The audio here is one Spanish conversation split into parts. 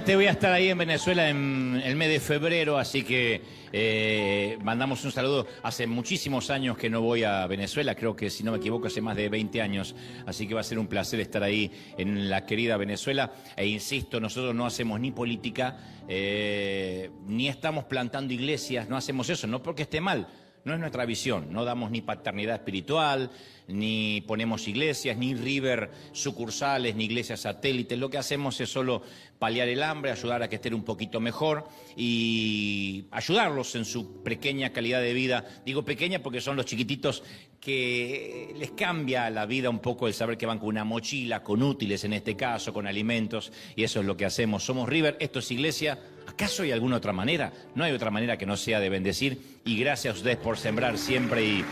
Te voy a estar ahí en Venezuela en el mes de febrero, así que mandamos un saludo. Hace muchísimos años que no voy a Venezuela, creo que si no me equivoco hace más de 20 años, así que va a ser un placer estar ahí en la querida Venezuela. E insisto, nosotros no hacemos ni política, ni estamos plantando iglesias, no hacemos eso, no porque esté mal. No es nuestra visión, no damos ni paternidad espiritual, ni ponemos iglesias, ni River sucursales, ni iglesias satélites. Lo que hacemos es solo paliar el hambre, ayudar a que estén un poquito mejor y ayudarlos en su pequeña calidad de vida. Digo pequeña porque son los chiquititos que les cambia la vida un poco el saber que van con una mochila, con útiles en este caso, con alimentos, y eso es lo que hacemos. Somos River, esto es iglesia. ¿Acaso hay alguna otra manera? No hay otra manera que no sea de bendecir, y gracias a ustedes por sembrar siempre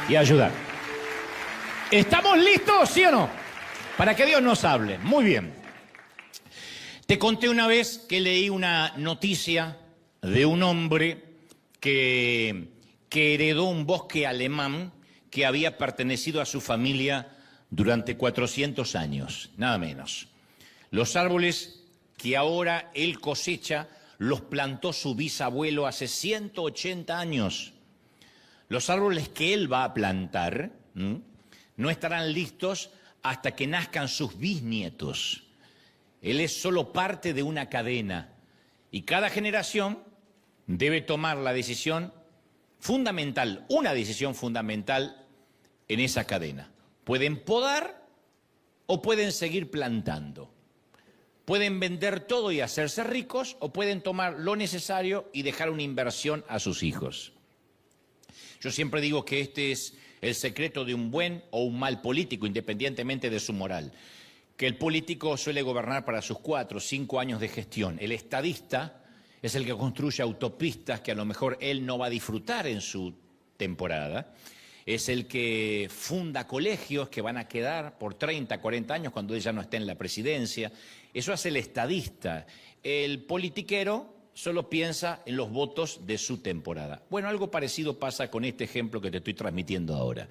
y ayudar. ¿Estamos listos, sí o no? Para que Dios nos hable. Muy bien. Te conté una vez que leí una noticia de un hombre que heredó un bosque alemán que había pertenecido a su familia durante 400 años, nada menos. Los árboles que ahora él cosecha los plantó su bisabuelo hace 180 años. Los árboles que él va a plantar no estarán listos hasta que nazcan sus bisnietos. Él es solo parte de una cadena y cada generación debe tomar la decisión fundamental, una decisión fundamental en esa cadena. Pueden podar o pueden seguir plantando. Pueden vender todo y hacerse ricos o pueden tomar lo necesario y dejar una inversión a sus hijos. Yo siempre digo que este es el secreto de un buen o un mal político, independientemente de su moral. Que el político suele gobernar para sus 4 o 5 años de gestión. El estadista es el que construye autopistas que a lo mejor él no va a disfrutar en su temporada. Es el que funda colegios que van a quedar por 30, 40 años cuando él ya no esté en la presidencia. Eso hace el estadista. El politiquero solo piensa en los votos de su temporada. Bueno, algo parecido pasa con este ejemplo que te estoy transmitiendo ahora.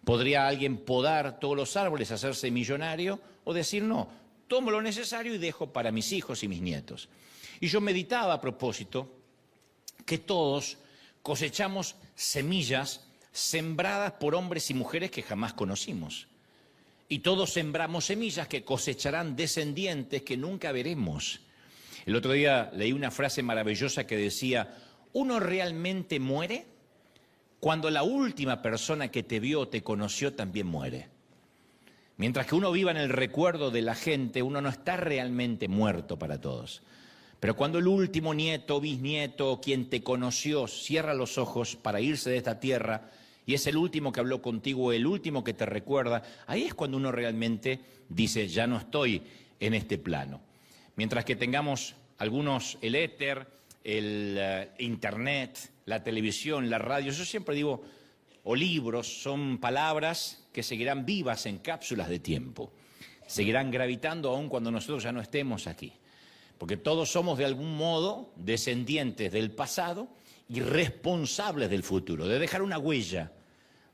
¿Podría alguien podar todos los árboles, hacerse millonario o decir no, tomo lo necesario y dejo para mis hijos y mis nietos? Y yo meditaba a propósito que todos cosechamos semillas sembradas por hombres y mujeres que jamás conocimos. Y todos sembramos semillas que cosecharán descendientes que nunca veremos. El otro día leí una frase maravillosa que decía, ¿uno realmente muere cuando la última persona que te vio o te conoció también muere? Mientras que uno viva en el recuerdo de la gente, uno no está realmente muerto para todos. Pero cuando el último nieto, bisnieto, quien te conoció, cierra los ojos para irse de esta tierra, y es el último que habló contigo, el último que te recuerda, ahí es cuando uno realmente dice, ya no estoy en este plano. Mientras que tengamos algunos, el éter, el internet, la televisión, la radio, yo siempre digo, o libros, son palabras que seguirán vivas en cápsulas de tiempo, seguirán gravitando aún cuando nosotros ya no estemos aquí. Porque todos somos de algún modo descendientes del pasado y responsables del futuro, de dejar una huella,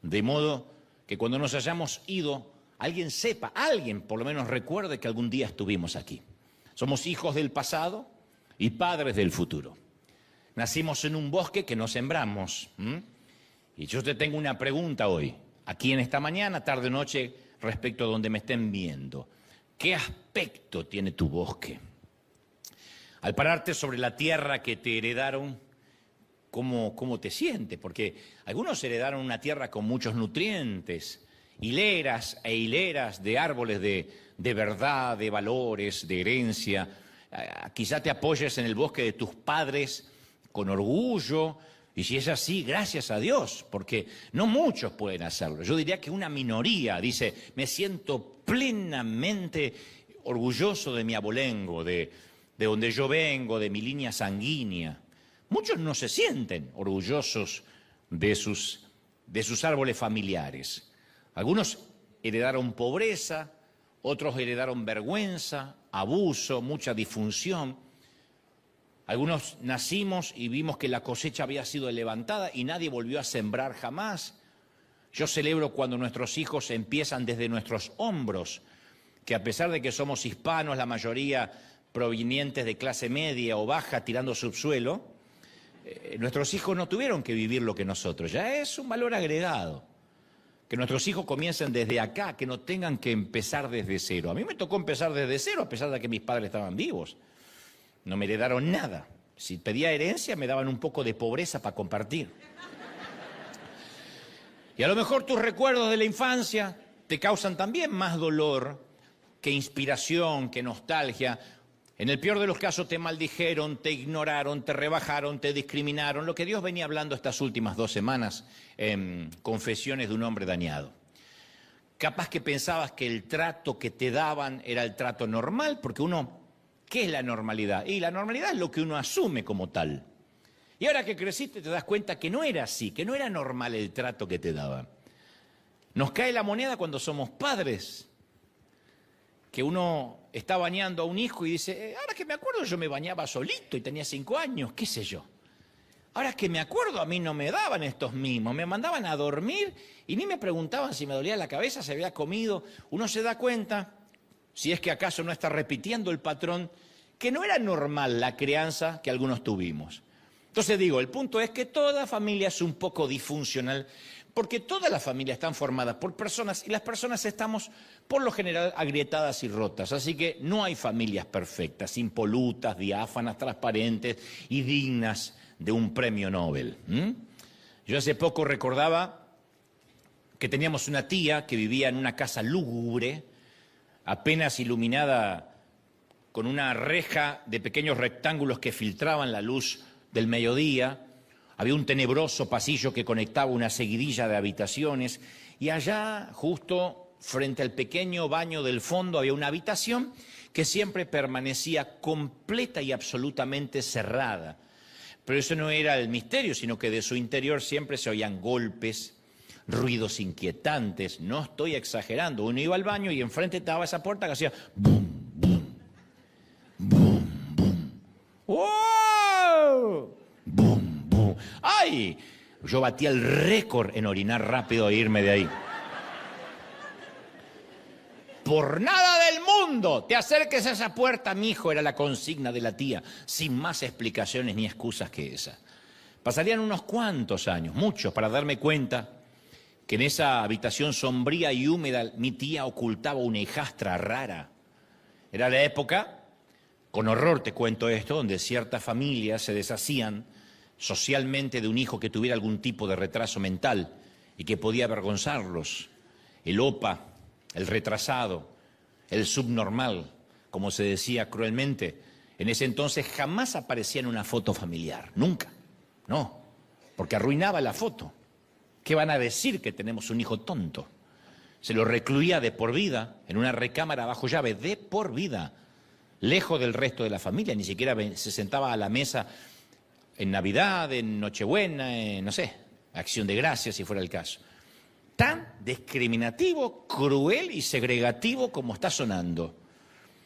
de modo que cuando nos hayamos ido, alguien sepa, alguien por lo menos recuerde que algún día estuvimos aquí. Somos hijos del pasado y padres del futuro. Nacimos en un bosque que no sembramos. Y yo te tengo una pregunta hoy, aquí en esta mañana, tarde o noche, respecto a donde me estén viendo. ¿Qué aspecto tiene tu bosque? Al pararte sobre la tierra que te heredaron, ¿cómo te sientes? Porque algunos heredaron una tierra con muchos nutrientes, hileras e hileras de árboles de verdad, de valores, de herencia. Quizá te apoyes en el bosque de tus padres con orgullo, y si es así, gracias a Dios, porque no muchos pueden hacerlo. Yo diría que una minoría dice, me siento plenamente orgulloso de mi abolengo, de donde yo vengo, de mi línea sanguínea. Muchos no se sienten orgullosos de sus árboles familiares. Algunos heredaron pobreza, otros heredaron vergüenza, abuso, mucha disfunción. Algunos nacimos y vimos que la cosecha había sido levantada y nadie volvió a sembrar jamás. Yo celebro cuando nuestros hijos empiezan desde nuestros hombros, que a pesar de que somos hispanos, la mayoría provenientes de clase media o baja tirando subsuelo, nuestros hijos no tuvieron que vivir lo que nosotros. Ya es un valor agregado. Que nuestros hijos comiencen desde acá, que no tengan que empezar desde cero. A mí me tocó empezar desde cero, a pesar de que mis padres estaban vivos. No me heredaron nada. Si pedía herencia, me daban un poco de pobreza para compartir. Y a lo mejor tus recuerdos de la infancia te causan también más dolor que inspiración, que nostalgia. En el peor de los casos te maldijeron, te ignoraron, te rebajaron, te discriminaron, lo que Dios venía hablando estas últimas 2 semanas en Confesiones de un hombre dañado. Capaz que pensabas que el trato que te daban era el trato normal, porque uno, ¿qué es la normalidad? Y la normalidad es lo que uno asume como tal. Y ahora que creciste te das cuenta que no era así, que no era normal el trato que te daban. Nos cae la moneda cuando somos padres, que uno está bañando a un hijo y dice, ahora que me acuerdo yo me bañaba solito y tenía 5 años, qué sé yo. Ahora que me acuerdo a mí no me daban estos mimos, me mandaban a dormir y ni me preguntaban si me dolía la cabeza, si había comido. Uno se da cuenta, si es que acaso no está repitiendo el patrón, que no era normal la crianza que algunos tuvimos. Entonces digo, el punto es que toda familia es un poco disfuncional, porque todas las familias están formadas por personas y las personas estamos, por lo general, agrietadas y rotas. Así que no hay familias perfectas, impolutas, diáfanas, transparentes y dignas de un premio Nobel. Yo hace poco recordaba que teníamos una tía que vivía en una casa lúgubre, apenas iluminada con una reja de pequeños rectángulos que filtraban la luz del mediodía. Había un tenebroso pasillo que conectaba una seguidilla de habitaciones y allá, justo frente al pequeño baño del fondo, había una habitación que siempre permanecía completa y absolutamente cerrada. Pero eso no era el misterio, sino que de su interior siempre se oían golpes, ruidos inquietantes. No estoy exagerando. Uno iba al baño y enfrente estaba esa puerta que hacía bum, bum, bum, bum. ¡Wow! ¡Bum, bum! ¡Ay! Yo batía el récord en orinar rápido e irme de ahí. Por nada del mundo te acerques a esa puerta, mijo, era la consigna de la tía, sin más explicaciones ni excusas que esa. Pasarían unos cuantos años, muchos, para darme cuenta que en esa habitación sombría y húmeda mi tía ocultaba una hijastra rara. Era la época, con horror te cuento esto, donde ciertas familias se deshacían socialmente de un hijo que tuviera algún tipo de retraso mental y que podía avergonzarlos. El OPA, el retrasado, el subnormal, como se decía cruelmente, en ese entonces jamás aparecía en una foto familiar, nunca, no, porque arruinaba la foto. ¿Qué van a decir que tenemos un hijo tonto? Se lo recluía de por vida en una recámara bajo llave, de por vida, lejos del resto de la familia, ni siquiera se sentaba a la mesa en Navidad, en Nochebuena, en, no sé, Acción de Gracias, si fuera el caso. Tan discriminativo, cruel y segregativo como está sonando.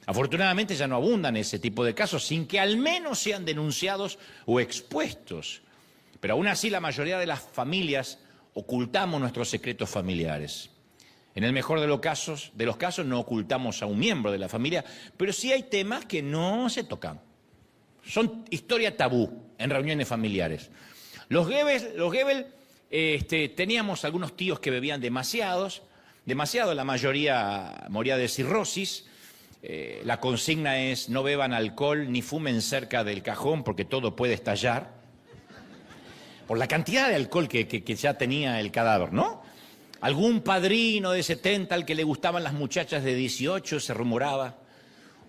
Afortunadamente ya no abundan ese tipo de casos sin que al menos sean denunciados o expuestos. Pero aún así la mayoría de las familias ocultamos nuestros secretos familiares. En el mejor de los casos no ocultamos a un miembro de la familia, pero sí hay temas que no se tocan. Son historia tabú en reuniones familiares. Los Goebbels, teníamos algunos tíos que bebían demasiado, la mayoría moría de cirrosis. La consigna es no beban alcohol ni fumen cerca del cajón porque todo puede estallar. Por la cantidad de alcohol que ya tenía el cadáver, ¿no? Algún padrino de 70 al que le gustaban las muchachas de 18, se rumoraba.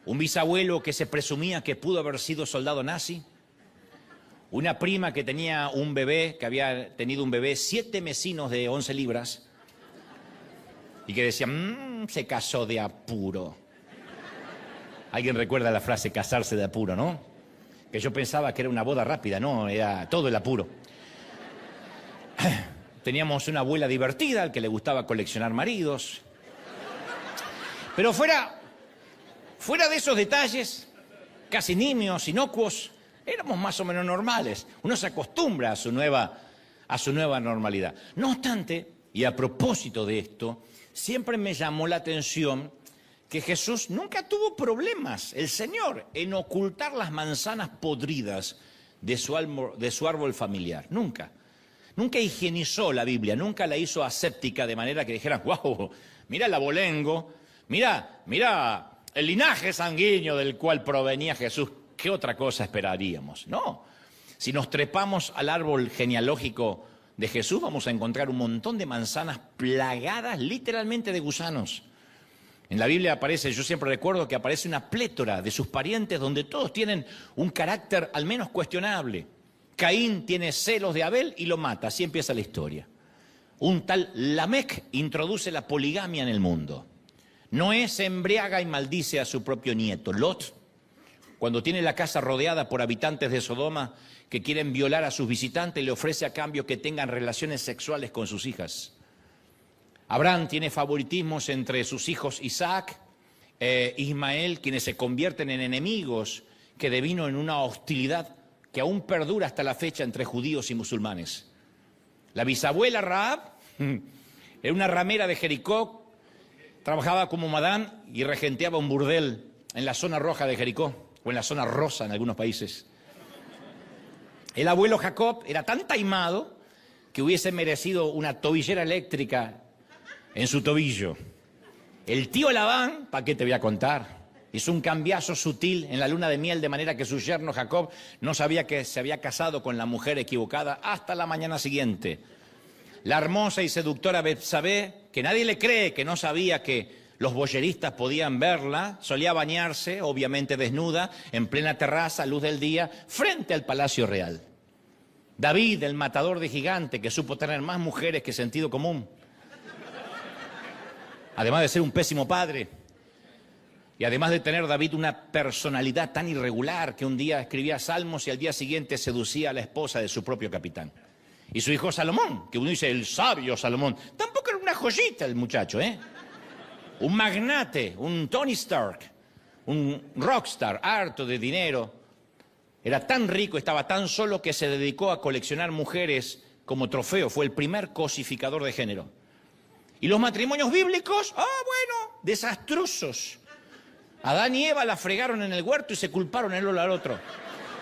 Un bisabuelo que se presumía que pudo haber sido soldado nazi. Una prima que tenía un bebé, que había tenido un bebé 7 mesinos de 11 libras. Y que decía, se casó de apuro. Alguien recuerda la frase casarse de apuro, ¿no? Que yo pensaba que era una boda rápida, no, era todo el apuro. Teníamos una abuela divertida, al que le gustaba coleccionar maridos. Pero fuera de esos detalles, casi nimios, inocuos, éramos más o menos normales. Uno se acostumbra a su nueva normalidad. No obstante, y a propósito de esto, siempre me llamó la atención que Jesús nunca tuvo problemas, el Señor, en ocultar las manzanas podridas de su árbol familiar. Nunca. Nunca higienizó la Biblia, nunca la hizo aséptica de manera que dijeran, wow, mira el abolengo, mira el linaje sanguíneo del cual provenía Jesús. ¿Qué otra cosa esperaríamos? No. Si nos trepamos al árbol genealógico de Jesús, vamos a encontrar un montón de manzanas plagadas literalmente de gusanos. En la Biblia aparece, yo siempre recuerdo que aparece una plétora de sus parientes donde todos tienen un carácter al menos cuestionable. Caín tiene celos de Abel y lo mata, así empieza la historia. Un tal Lamec introduce la poligamia en el mundo. Noé se embriaga y maldice a su propio nieto. Lot, cuando tiene la casa rodeada por habitantes de Sodoma que quieren violar a sus visitantes, le ofrece a cambio que tengan relaciones sexuales con sus hijas. Abraham tiene favoritismos entre sus hijos Isaac e Ismael, quienes se convierten en enemigos que devino en una hostilidad que aún perdura hasta la fecha entre judíos y musulmanes. La bisabuela Rahab era una ramera de Jericó, trabajaba como madán y regenteaba un burdel en la zona roja de Jericó, o en la zona rosa en algunos países. El abuelo Jacob era tan taimado que hubiese merecido una tobillera eléctrica en su tobillo. El tío Labán, ¿para qué te voy a contar? Hizo un cambiazo sutil en la luna de miel de manera que su yerno Jacob no sabía que se había casado con la mujer equivocada hasta la mañana siguiente. La hermosa y seductora Betsabé, que nadie le cree que no sabía que los boyeristas podían verla, solía bañarse, obviamente desnuda, en plena terraza, a luz del día, frente al Palacio Real. David, el matador de gigantes, que supo tener más mujeres que sentido común, además de ser un pésimo padre. Y además de tener David una personalidad tan irregular que un día escribía salmos y al día siguiente seducía a la esposa de su propio capitán. Y su hijo Salomón, que uno dice el sabio Salomón, tampoco era una joyita el muchacho, ¿eh? Un magnate, un Tony Stark, un rockstar, harto de dinero. Era tan rico, estaba tan solo que se dedicó a coleccionar mujeres como trofeo. Fue el primer cosificador de género. Y los matrimonios bíblicos, bueno, desastrosos. Adán y Eva la fregaron en el huerto y se culparon el uno al otro.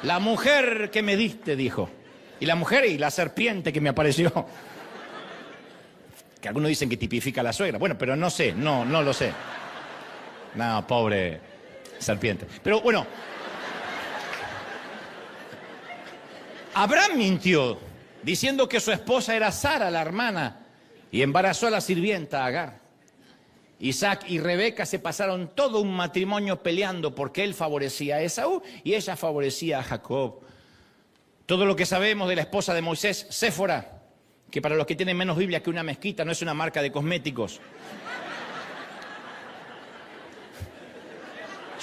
La mujer que me diste, dijo. Y la mujer y la serpiente que me apareció. Que algunos dicen que tipifica a la suegra. Bueno, pero no sé, no lo sé. No, pobre serpiente. Pero bueno. Abraham mintió, diciendo que su esposa era Sara, la hermana, y embarazó a la sirvienta Agar. Isaac y Rebeca se pasaron todo un matrimonio peleando porque él favorecía a Esaú y ella favorecía a Jacob. Todo lo que sabemos de la esposa de Moisés, Séfora, que para los que tienen menos Biblia que una mezquita no es una marca de cosméticos.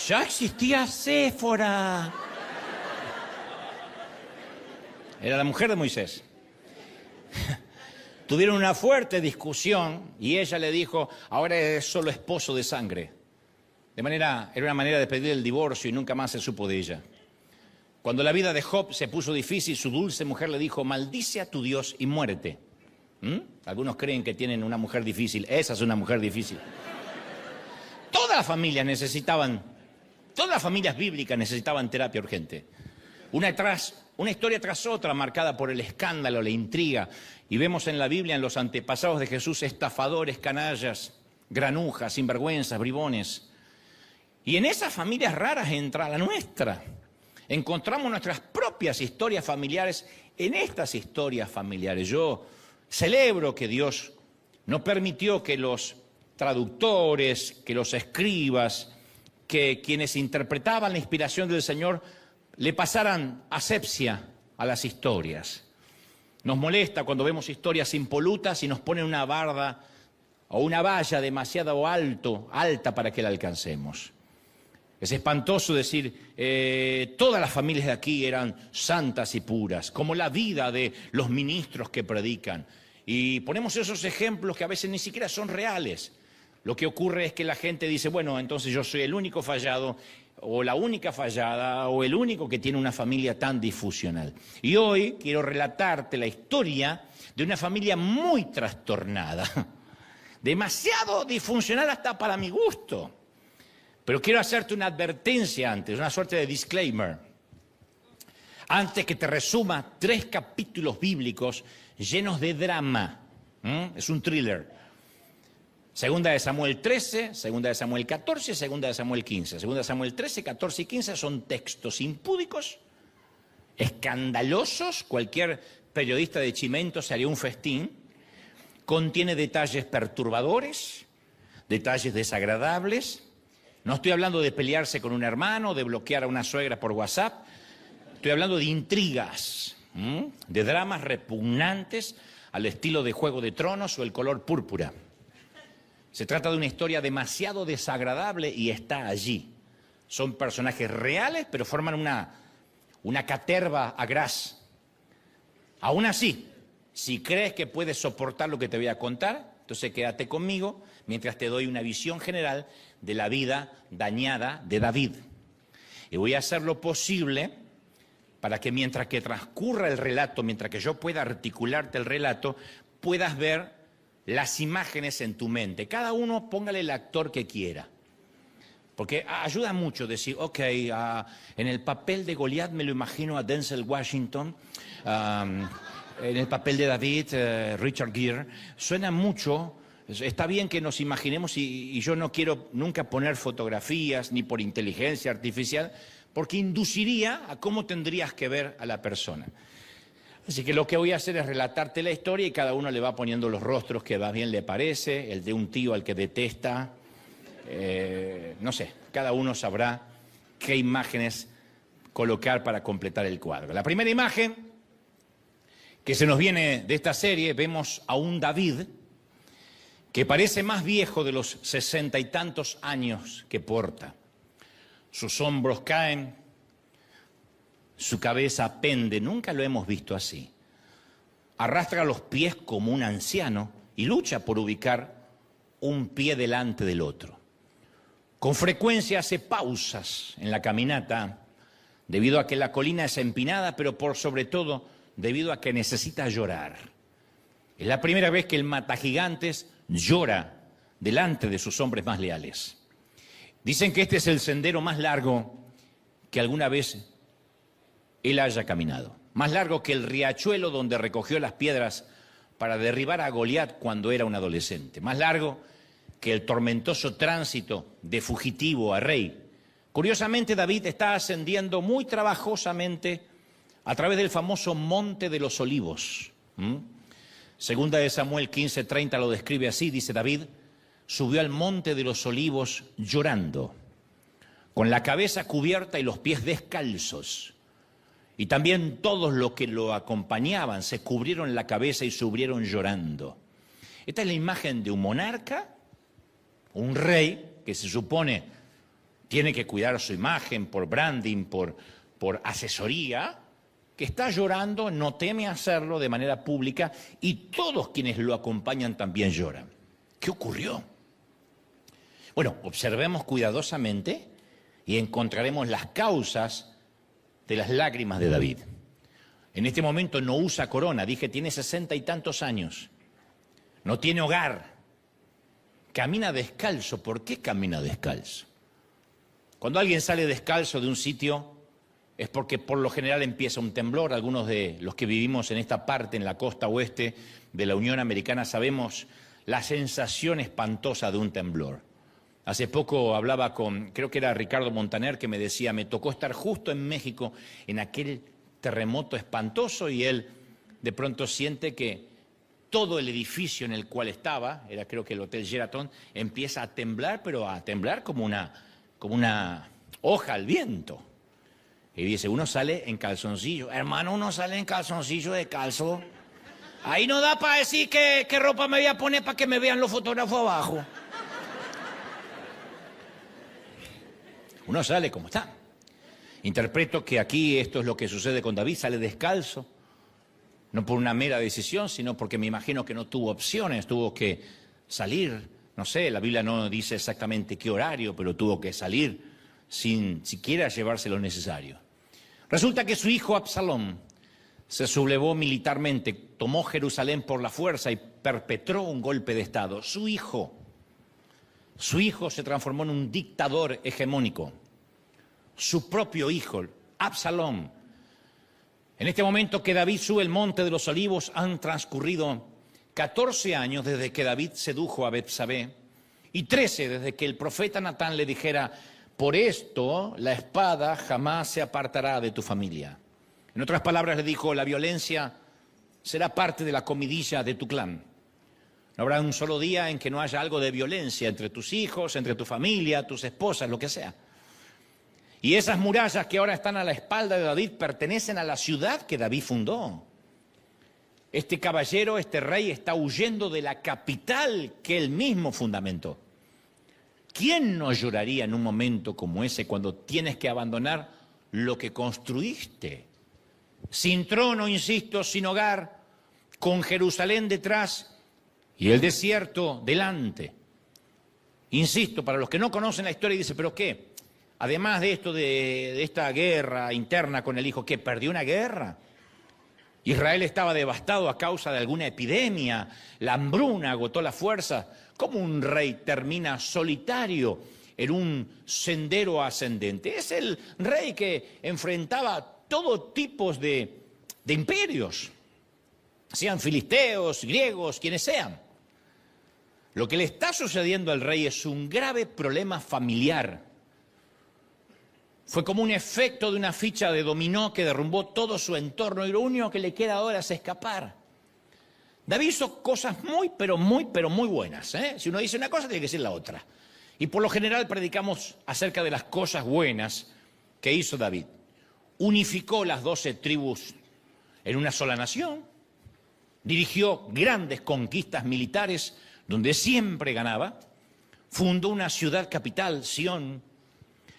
Ya existía Séfora. Era la mujer de Moisés. Tuvieron una fuerte discusión y ella le dijo, ahora eres solo esposo de sangre. Era una manera de pedir el divorcio y nunca más se supo de ella. Cuando la vida de Job se puso difícil, su dulce mujer le dijo, maldice a tu Dios y muérete. Algunos creen que tienen una mujer difícil. Esa es una mujer difícil. Todas las familias bíblicas necesitaban terapia urgente. Una historia tras otra marcada por el escándalo, la intriga. Y vemos en la Biblia, en los antepasados de Jesús, estafadores, canallas, granujas, sinvergüenzas, bribones. Y en esas familias raras entra la nuestra. Encontramos nuestras propias historias familiares en estas historias familiares. Yo celebro que Dios no permitió que los traductores, que los escribas, que quienes interpretaban la inspiración del Señor le pasaran asepsia a las historias. Nos molesta cuando vemos historias impolutas y nos ponen una barda o una valla demasiado alta para que la alcancemos. Es espantoso decir, todas las familias de aquí eran santas y puras, como la vida de los ministros que predican. Y ponemos esos ejemplos que a veces ni siquiera son reales. Lo que ocurre es que la gente dice, bueno, entonces yo soy el único fallado, o la única fallada, o el único que tiene una familia tan disfuncional. Y hoy quiero relatarte la historia de una familia muy trastornada, demasiado disfuncional hasta para mi gusto. Pero quiero hacerte una advertencia antes, una suerte de disclaimer. Antes que te resuma 3 capítulos bíblicos llenos de drama. Es un thriller. Segunda de Samuel 13, segunda de Samuel 14, segunda de Samuel 15. Segunda de Samuel 13, 14 y 15 son textos impúdicos, escandalosos. Cualquier periodista de Chimento se haría un festín. Contiene detalles perturbadores, detalles desagradables. No estoy hablando de pelearse con un hermano, de bloquear a una suegra por WhatsApp. Estoy hablando de intrigas, de dramas repugnantes al estilo de Juego de Tronos o El color púrpura. Se trata de una historia demasiado desagradable y está allí. Son personajes reales, pero forman una caterva a gras. Aún así, si crees que puedes soportar lo que te voy a contar, entonces quédate conmigo mientras te doy una visión general de la vida dañada de David. Y voy a hacer lo posible para que mientras que transcurra el relato, mientras que yo pueda articularte el relato, puedas ver las imágenes en tu mente. Cada uno póngale el actor que quiera. Porque ayuda mucho decir, ok, en el papel de Goliat me lo imagino a Denzel Washington, en el papel de David, Richard Gere. Suena mucho, está bien que nos imaginemos y yo no quiero nunca poner fotografías ni por inteligencia artificial, porque induciría a cómo tendrías que ver a la persona. Así que lo que voy a hacer es relatarte la historia y cada uno le va poniendo los rostros que más bien le parece, el de un tío al que detesta, no sé, cada uno sabrá qué imágenes colocar para completar el cuadro. La primera imagen que se nos viene de esta serie, vemos a un David que parece más viejo de los 60 y tantos años que porta. Sus hombros caen, su cabeza pende, nunca lo hemos visto así. Arrastra los pies como un anciano y lucha por ubicar un pie delante del otro. Con frecuencia hace pausas en la caminata debido a que la colina es empinada, pero por sobre todo debido a que necesita llorar. Es la primera vez que el matagigantes llora delante de sus hombres más leales. Dicen que este es el sendero más largo que alguna vez él haya caminado. Más largo que el riachuelo donde recogió las piedras para derribar a Goliat cuando era un adolescente. Más largo que el tormentoso tránsito de fugitivo a rey. Curiosamente, David está ascendiendo muy trabajosamente a través del famoso Monte de los Olivos. Segunda de Samuel 15:30 lo describe así, dice David, subió al Monte de los Olivos llorando, con la cabeza cubierta y los pies descalzos. Y también todos los que lo acompañaban se cubrieron la cabeza y subieron llorando. Esta es la imagen de un monarca, un rey, que se supone tiene que cuidar su imagen por branding, por asesoría, que está llorando, no teme hacerlo de manera pública y todos quienes lo acompañan también lloran. ¿Qué ocurrió? Bueno, observemos cuidadosamente y encontraremos las causas de las lágrimas de David. En este momento no usa corona, dije, tiene 60 y tantos años, no tiene hogar, camina descalzo. ¿Por qué camina descalzo? Cuando alguien sale descalzo de un sitio es porque por lo general empieza un temblor. Algunos de los que vivimos en esta parte, en la costa oeste de la Unión Americana, sabemos la sensación espantosa de un temblor. Hace poco hablaba con, creo que era Ricardo Montaner, que me decía, me tocó estar justo en México en aquel terremoto espantoso y él de pronto siente que todo el edificio en el cual estaba, era creo que el Hotel Sheraton, empieza a temblar, pero a temblar como una hoja al viento. Y dice, uno sale en calzoncillo. Hermano, uno sale en calzoncillo descalzo. Ahí no da para decir qué ropa me voy a poner para que me vean los fotógrafos abajo. Uno sale como está. Interpreto que aquí esto es lo que sucede con David, sale descalzo, no por una mera decisión, sino porque me imagino que no tuvo opciones, tuvo que salir, no sé, la Biblia no dice exactamente qué horario, pero tuvo que salir sin siquiera llevarse lo necesario. Resulta que su hijo Absalón se sublevó militarmente, tomó Jerusalén por la fuerza y perpetró un golpe de Estado. Su hijo, Su hijo se transformó en un dictador hegemónico. Su propio hijo, Absalón. En este momento que David sube el monte de los olivos, han transcurrido 14 años desde que David sedujo a Betsabé y 13 desde que el profeta Natán le dijera: por esto la espada jamás se apartará de tu familia. En otras palabras le dijo: la violencia será parte de la comidilla de tu clan. No habrá un solo día en que no haya algo de violencia entre tus hijos, entre tu familia, tus esposas, lo que sea. Y esas murallas que ahora están a la espalda de David pertenecen a la ciudad que David fundó. Este caballero, este rey, está huyendo de la capital que él mismo fundamentó. ¿Quién no lloraría en un momento como ese cuando tienes que abandonar lo que construiste? Sin trono, insisto, sin hogar, con Jerusalén detrás y el desierto delante. Insisto, para los que no conocen la historia, dice: ¿pero qué? Además de esto, de esta guerra interna con el hijo, ¿qué? ¿Perdió una guerra? Israel estaba devastado a causa de alguna epidemia, la hambruna agotó la fuerza. ¿Cómo un rey termina solitario en un sendero ascendente? Es el rey que enfrentaba todo tipo de imperios, sean filisteos, griegos, quienes sean. Lo que le está sucediendo al rey es un grave problema familiar. Fue como un efecto de una ficha de dominó que derrumbó todo su entorno y lo único que le queda ahora es escapar. David hizo cosas muy buenas, ¿eh? Si uno dice una cosa, tiene que decir la otra. Y por lo general predicamos acerca de las cosas buenas que hizo David. Unificó las 12 tribus en una sola nación. Dirigió grandes conquistas militares donde siempre ganaba. Fundó una ciudad capital, Sión.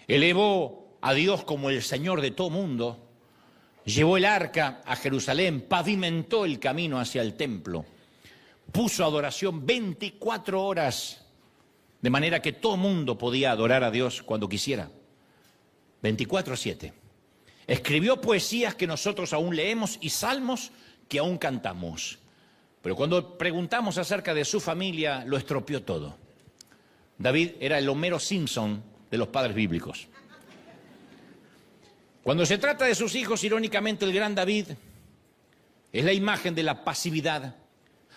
Elevó a Dios como el Señor de todo mundo, llevó el arca a Jerusalén, pavimentó el camino hacia el templo, puso adoración 24 horas, de manera que todo mundo podía adorar a Dios cuando quisiera, 24/7. Escribió poesías que nosotros aún leemos y salmos que aún cantamos. Pero cuando preguntamos acerca de su familia, lo estropeó todo. David era el Homero Simpson de los padres bíblicos. Cuando se trata de sus hijos, irónicamente, el gran David es la imagen de la pasividad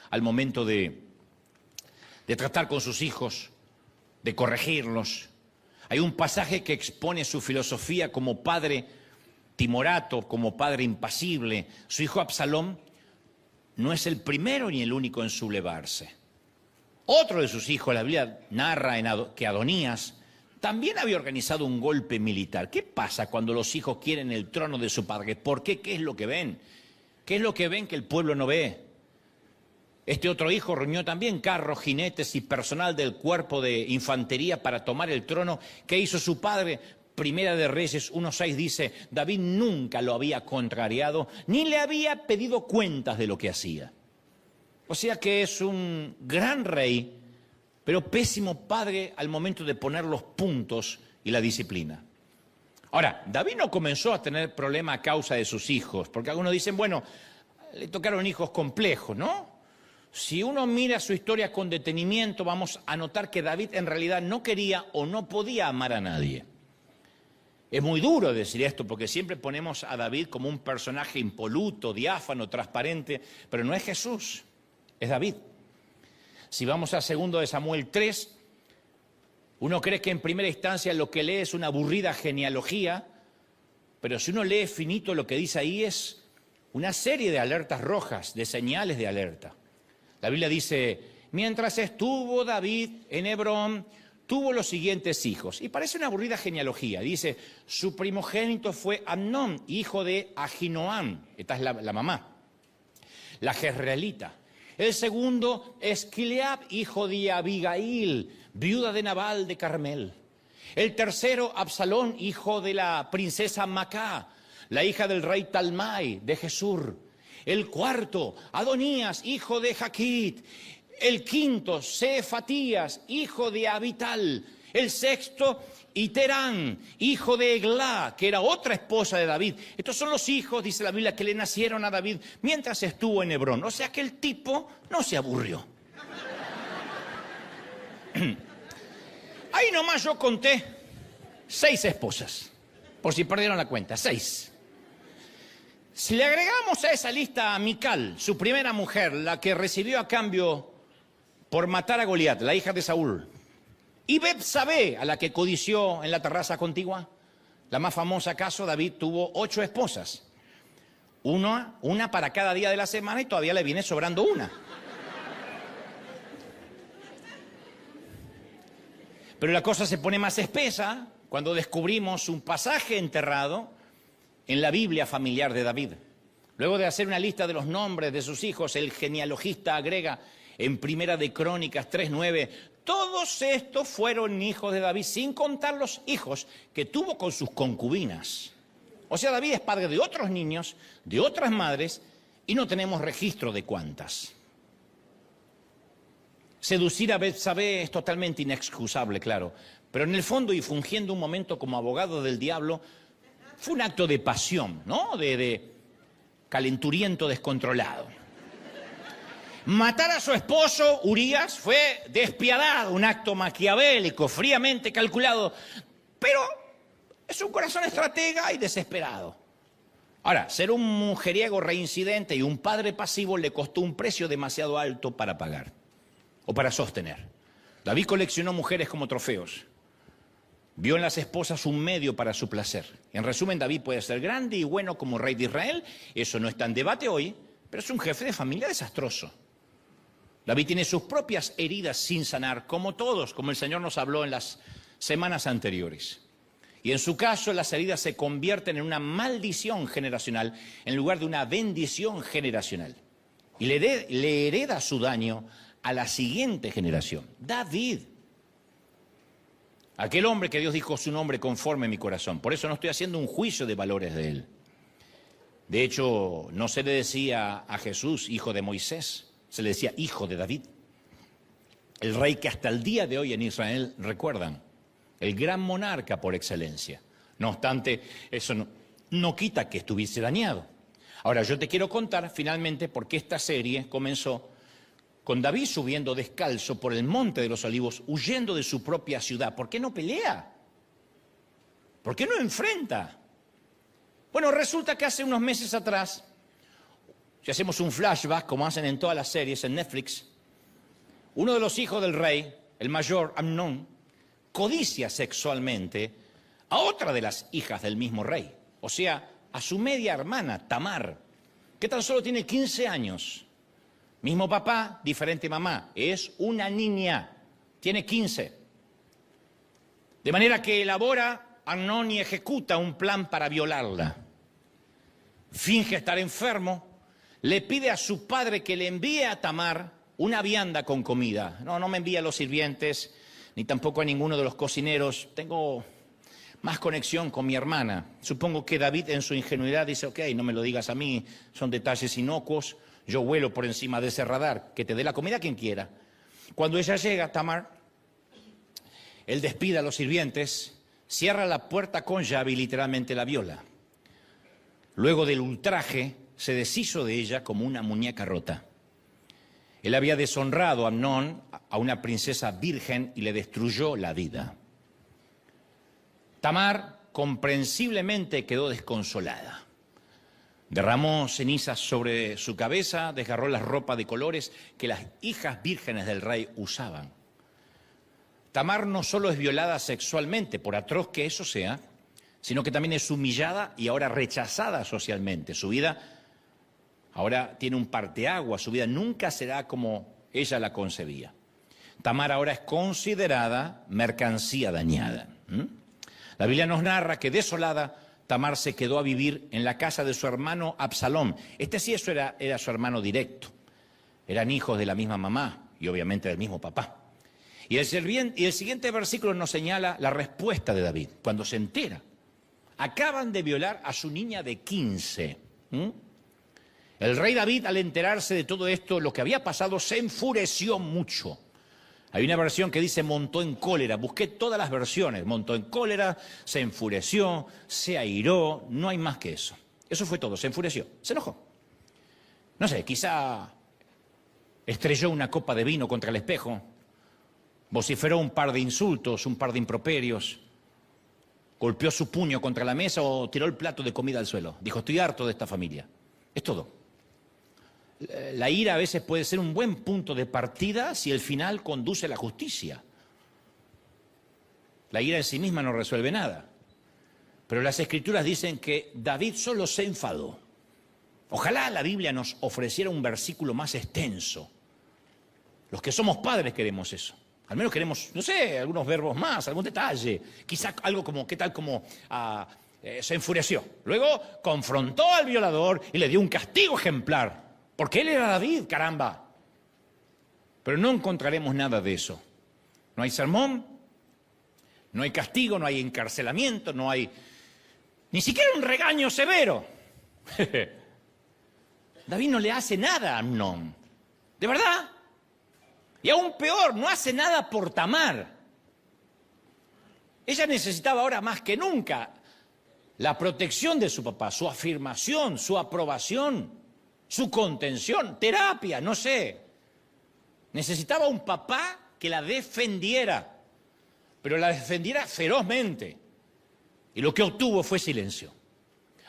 al momento de tratar con sus hijos, de corregirlos. Hay un pasaje que expone su filosofía como padre timorato, como padre impasible. Su hijo Absalón no es el primero ni el único en sublevarse. Otro de sus hijos, la Biblia narra que Adonías también había organizado un golpe militar. ¿Qué pasa cuando los hijos quieren el trono de su padre? ¿Por qué? ¿Qué es lo que ven? ¿Qué es lo que ven que el pueblo no ve? Este otro hijo reunió también carros, jinetes y personal del cuerpo de infantería para tomar el trono. ¿Qué hizo su padre? Primera de Reyes 1:6 dice: David nunca lo había contrariado, ni le había pedido cuentas de lo que hacía. O sea que es un gran rey, pero pésimo padre al momento de poner los puntos y la disciplina. Ahora, David no comenzó a tener problemas a causa de sus hijos, porque algunos dicen, bueno, le tocaron hijos complejos, ¿no? Si uno mira su historia con detenimiento, vamos a notar que David en realidad no quería o no podía amar a nadie. Es muy duro decir esto, porque siempre ponemos a David como un personaje impoluto, diáfano, transparente, pero no es Jesús, es David. Si vamos a 2 de Samuel 3, uno cree que en primera instancia lo que lee es una aburrida genealogía, pero si uno lee finito lo que dice ahí es una serie de alertas rojas, de señales de alerta. La Biblia dice: mientras estuvo David en Hebrón, tuvo los siguientes hijos. Y parece una aburrida genealogía. Dice: su primogénito fue Amnón, hijo de Ahinoam. Esta es la mamá, la jezreelita. El segundo es Kileab, hijo de Abigail, viuda de Nabal de Carmel. El tercero, Absalón, hijo de la princesa Macá, la hija del rey Talmai de Gesur. El cuarto, Adonías, hijo de Jaquit. El quinto, Sefatías, hijo de Abital. El sexto, Iterán, hijo de Eglá, que era otra esposa de David. Estos son los hijos, dice la Biblia, que le nacieron a David mientras estuvo en Hebrón. O sea que el tipo no se aburrió. Ahí nomás yo conté 6 esposas, por si perdieron la cuenta, 6. Si le agregamos a esa lista a Mical, su primera mujer, la que recibió a cambio por matar a Goliat, la hija de Saúl, y Betsabé, a la que codició en la terraza contigua, la más famosa acaso, David tuvo 8 esposas. Una para cada día de la semana y todavía le viene sobrando una. Pero la cosa se pone más espesa cuando descubrimos un pasaje enterrado en la Biblia familiar de David. Luego de hacer una lista de los nombres de sus hijos, el genealogista agrega en Primera de Crónicas 3:9, todos estos fueron hijos de David, sin contar los hijos que tuvo con sus concubinas. O sea, David es padre de otros niños, de otras madres, y no tenemos registro de cuántas. Seducir a Betsabé es totalmente inexcusable, claro, pero en el fondo y fungiendo un momento como abogado del diablo, fue un acto de pasión, ¿no? De calenturiento descontrolado. Matar a su esposo, Urías, fue despiadado, un acto maquiavélico, fríamente calculado, pero es un corazón estratega y desesperado. Ahora, ser un mujeriego reincidente y un padre pasivo le costó un precio demasiado alto para pagar o para sostener. David coleccionó mujeres como trofeos. Vio en las esposas un medio para su placer. En resumen, David puede ser grande y bueno como rey de Israel. Eso no está en debate hoy, pero es un jefe de familia desastroso. David tiene sus propias heridas sin sanar, como todos, como el Señor nos habló en las semanas anteriores. Y en su caso, las heridas se convierten en una maldición generacional en lugar de una bendición generacional. Y le hereda su daño a la siguiente generación. David, aquel hombre que Dios dijo su nombre conforme mi corazón. Por eso no estoy haciendo un juicio de valores de él. De hecho, no se le decía a Jesús hijo de Moisés, se le decía hijo de David. El rey que hasta el día de hoy en Israel recuerdan, el gran monarca por excelencia. No obstante, eso no quita que estuviese dañado. Ahora, yo te quiero contar finalmente por qué esta serie comenzó con David subiendo descalzo por el Monte de los Olivos, huyendo de su propia ciudad. ¿Por qué no pelea? ¿Por qué no enfrenta? Bueno, resulta que hace unos meses atrás, si hacemos un flashback, como hacen en todas las series en Netflix, uno de los hijos del rey, el mayor Amnón, codicia sexualmente a otra de las hijas del mismo rey, o sea, a su media hermana, Tamar, que tan solo tiene 15 años. Mismo papá, diferente mamá. Es una niña, tiene 15. De manera que elabora Amnón y ejecuta un plan para violarla. Finge estar enfermo, le pide a su padre que le envíe a Tamar una vianda con comida. No me envía a los sirvientes, ni tampoco a ninguno de los cocineros. Tengo más conexión con mi hermana. Supongo que David en su ingenuidad dice, ok, no me lo digas a mí, son detalles inocuos. Yo vuelo por encima de ese radar, que te dé la comida quien quiera. Cuando ella llega, Tamar, él despide a los sirvientes, cierra la puerta con llave y literalmente la viola. Luego del ultraje, se deshizo de ella como una muñeca rota. Él había deshonrado a Amnón, a una princesa virgen, y le destruyó la vida. Tamar comprensiblemente quedó desconsolada. Derramó cenizas sobre su cabeza, desgarró las ropas de colores que las hijas vírgenes del rey usaban. Tamar no solo es violada sexualmente, por atroz que eso sea, sino que también es humillada y ahora rechazada socialmente. Su vida ahora tiene un parteaguas, su vida nunca será como ella la concebía. Tamar ahora es considerada mercancía dañada. La Biblia nos narra que desolada, Tamar se quedó a vivir en la casa de su hermano Absalom. Eso era su hermano directo. Eran hijos de la misma mamá y obviamente del mismo papá. Y el siguiente versículo nos señala la respuesta de David, cuando se entera. Acaban de violar a su niña de 15. El rey David, al enterarse de todo esto, lo que había pasado, se enfureció mucho. Hay una versión que dice montó en cólera. Busqué todas las versiones. Montó en cólera, se enfureció, se airó. No hay más que eso. Eso fue todo. Se enfureció. Se enojó. No sé, quizá estrelló una copa de vino contra el espejo. vociferó un par de insultos, un par de improperios, golpeó su puño contra la mesa o tiró el plato de comida al suelo. Dijo, estoy harto de esta familia. Es todo. La ira a veces puede ser un buen punto de partida si el final conduce a la justicia. La ira en sí misma no resuelve nada. Pero las Escrituras dicen que David solo se enfadó. Ojalá la Biblia nos ofreciera un versículo más extenso. Los que somos padres queremos eso. Al menos queremos, no sé, algunos verbos más, algún detalle. Quizá algo como, ¿qué tal como se enfureció? Luego confrontó al violador y le dio un castigo ejemplar. Porque él era David, caramba. Pero no encontraremos nada de eso. No hay sermón, no hay castigo, no hay encarcelamiento, no hay ni siquiera un regaño severo. David no le hace nada a Amnón. ¿De verdad? Y aún peor, no hace nada por Tamar. Ella necesitaba ahora más que nunca la protección de su papá, su afirmación, su aprobación, su contención, terapia, no sé. Necesitaba un papá que la defendiera, pero la defendiera ferozmente. Y lo que obtuvo fue silencio.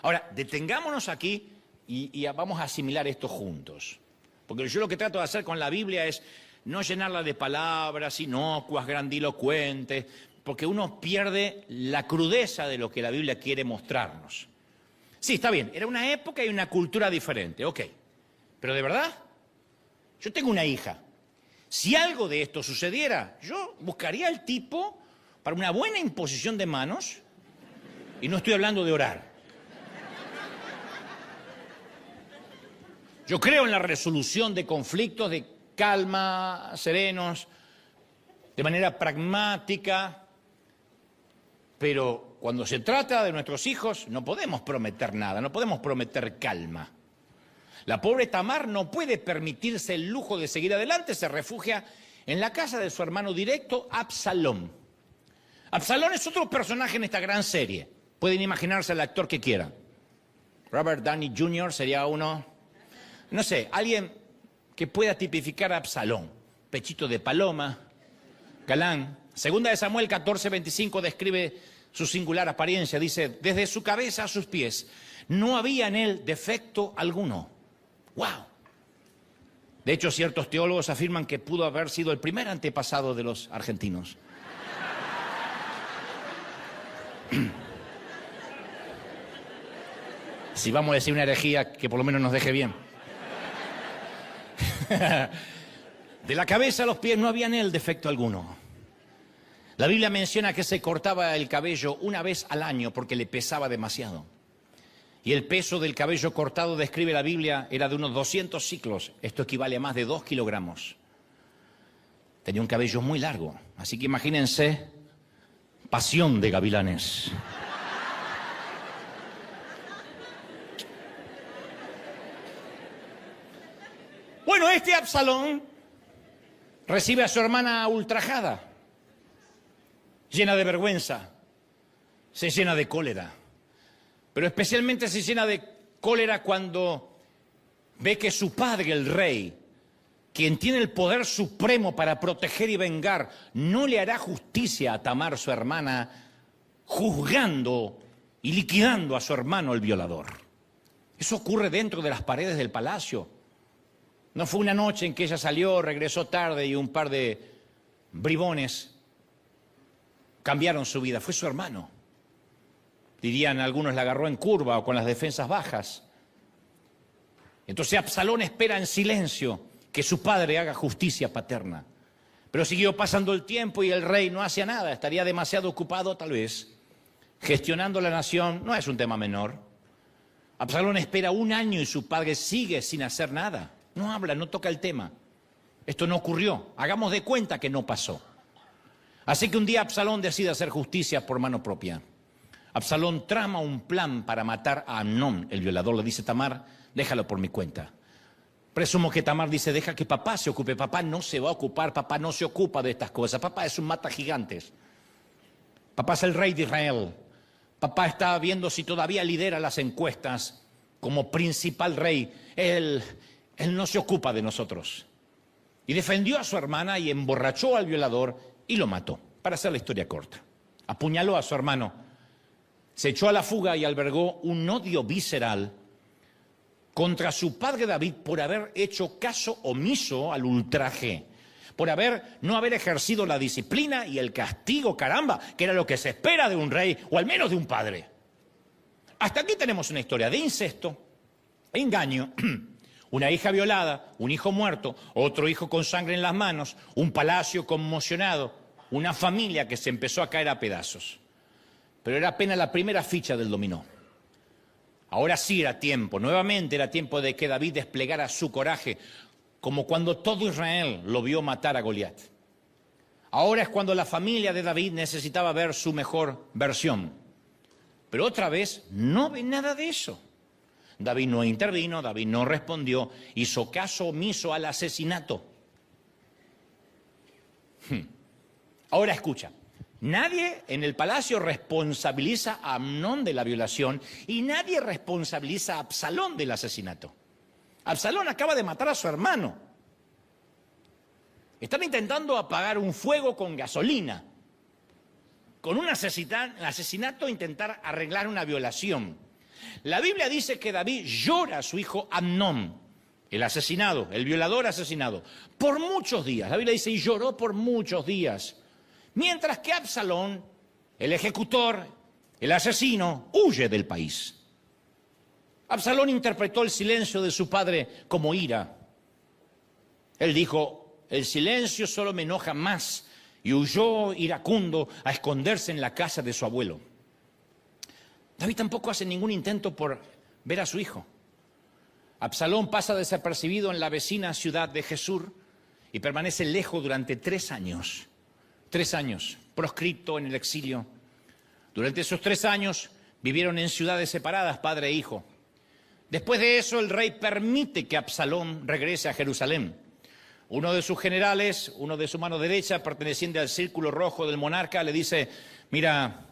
Ahora, detengámonos aquí y vamos a asimilar esto juntos. Porque yo lo que trato de hacer con la Biblia es no llenarla de palabras inocuas, grandilocuentes, porque uno pierde la crudeza de lo que la Biblia quiere mostrarnos. Sí, está bien, era una época y una cultura diferente, ok. Pero de verdad, yo tengo una hija. Si algo de esto sucediera, yo buscaría al tipo para una buena imposición de manos, y no estoy hablando de orar. Yo creo en la resolución de conflictos de calma, serenos, de manera pragmática, pero cuando se trata de nuestros hijos no podemos prometer nada, no podemos prometer calma. La pobre Tamar no puede permitirse el lujo de seguir adelante, se refugia en la casa de su hermano directo, Absalón. Absalón es otro personaje en esta gran serie. Pueden imaginarse el actor que quieran. Robert Downey Jr. sería uno, no sé, alguien que pueda tipificar a Absalón. Pechito de paloma, galán. Segunda de Samuel 14:25 describe su singular apariencia. Dice, desde su cabeza a sus pies no había en él defecto alguno. ¡Wow! De hecho, ciertos teólogos afirman que pudo haber sido el primer antepasado de los argentinos. Si vamos a decir una herejía, que por lo menos nos deje bien. De la cabeza a los pies no había en él defecto alguno. La Biblia menciona que se cortaba el cabello una vez al año porque le pesaba demasiado. Y el peso del cabello cortado, describe la Biblia, era de unos 200 ciclos. Esto equivale a más de 2 kilogramos. Tenía un cabello muy largo. Así que imagínense, pasión de gavilanes. Bueno, este Absalón recibe a su hermana ultrajada, llena de vergüenza, se llena de cólera. Pero especialmente se llena de cólera cuando ve que su padre, el rey, quien tiene el poder supremo para proteger y vengar, no le hará justicia a Tamar, su hermana, juzgando y liquidando a su hermano, el violador. Eso ocurre dentro de las paredes del palacio. No fue una noche en que ella salió, regresó tarde y un par de bribones cambiaron su vida. Fue su hermano. Dirían algunos, la agarró en curva o con las defensas bajas. Entonces Absalón espera en silencio que su padre haga justicia paterna. Pero siguió pasando el tiempo y el rey no hacía nada. Estaría demasiado ocupado, tal vez, gestionando la nación. No es un tema menor. Absalón espera 1 año y su padre sigue sin hacer nada. No habla, no toca el tema. Esto no ocurrió. Hagamos de cuenta que no pasó. Así que un día Absalón decide hacer justicia por mano propia. Absalón trama un plan para matar a Amnón. El violador le dice, Tamar, déjalo por mi cuenta. Presumo que Tamar dice, deja que papá se ocupe. Papá no se va a ocupar, papá no se ocupa de estas cosas. Papá es un mata gigantes. Papá es el rey de Israel. Papá está viendo si todavía lidera las encuestas como principal rey. Él no se ocupa de nosotros. Y defendió a su hermana y emborrachó al violador y lo mató, para hacer la historia corta. Apuñaló a su hermano, se echó a la fuga y albergó un odio visceral contra su padre David por haber hecho caso omiso al ultraje, por no haber ejercido la disciplina y el castigo, caramba, que era lo que se espera de un rey o al menos de un padre. Hasta aquí tenemos una historia de incesto, engaño, una hija violada, un hijo muerto, otro hijo con sangre en las manos, un palacio conmocionado, una familia que se empezó a caer a pedazos. Pero era apenas la primera ficha del dominó. Ahora sí era tiempo, nuevamente era tiempo de que David desplegara su coraje, como cuando todo Israel lo vio matar a Goliat. Ahora es cuando la familia de David necesitaba ver su mejor versión. Pero otra vez no ve nada de eso. David no intervino, David no respondió, hizo caso omiso al asesinato. Ahora escucha, nadie en el palacio responsabiliza a Amnón de la violación y nadie responsabiliza a Absalón del asesinato. Absalón acaba de matar a su hermano. Están intentando apagar un fuego con gasolina. Con un asesinato intentar arreglar una violación. La Biblia dice que David llora a su hijo Amnón, el asesinado, el violador asesinado, por muchos días. La Biblia dice, y lloró por muchos días. Mientras que Absalón, el ejecutor, el asesino, huye del país. Absalón interpretó el silencio de su padre como ira. Él dijo, el silencio solo me enoja más, y huyó iracundo a esconderse en la casa de su abuelo. David tampoco hace ningún intento por ver a su hijo. Absalón pasa desapercibido en la vecina ciudad de Gesur y permanece lejos durante 3 años. 3 años, proscripto en el exilio. Durante esos 3 años vivieron en ciudades separadas, padre e hijo. Después de eso, el rey permite que Absalón regrese a Jerusalén. Uno de sus generales, uno de su mano derecha, perteneciente al círculo rojo del monarca, le dice, mira,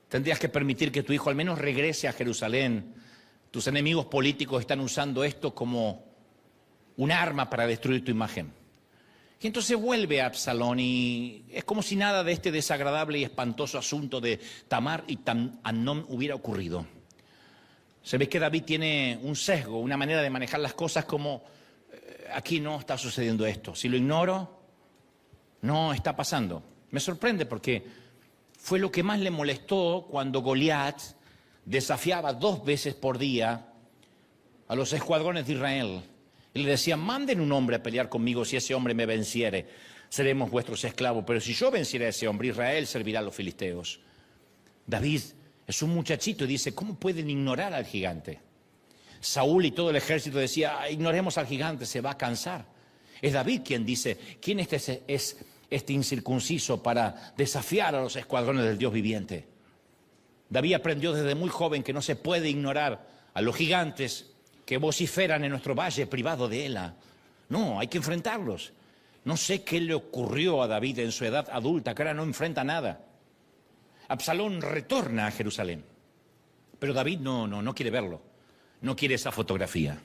tendrías que permitir que tu hijo al menos regrese a Jerusalén. Tus enemigos políticos están usando esto como un arma para destruir tu imagen. Y entonces vuelve a Absalón y es como si nada de este desagradable y espantoso asunto de Tamar y Amnón hubiera ocurrido. Se ve que David tiene un sesgo, una manera de manejar las cosas como, aquí no está sucediendo esto. Si lo ignoro, no está pasando. Me sorprende porque fue lo que más le molestó cuando Goliat desafiaba 2 veces por día a los escuadrones de Israel. Y le decía, manden un hombre a pelear conmigo, si ese hombre me venciere, seremos vuestros esclavos. Pero si yo venciera a ese hombre, Israel servirá a los filisteos. David es un muchachito y dice, ¿cómo pueden ignorar al gigante? Saúl y todo el ejército decía, ignoremos al gigante, se va a cansar. Es David quien dice, ¿quién es este incircunciso para desafiar a los escuadrones del Dios viviente? David aprendió desde muy joven que no se puede ignorar a los gigantes que vociferan en nuestro valle privado de Ela. No, hay que enfrentarlos. No sé qué le ocurrió a David en su edad adulta, que ahora no enfrenta nada. Absalón retorna a Jerusalén, pero David no quiere verlo, no quiere esa fotografía.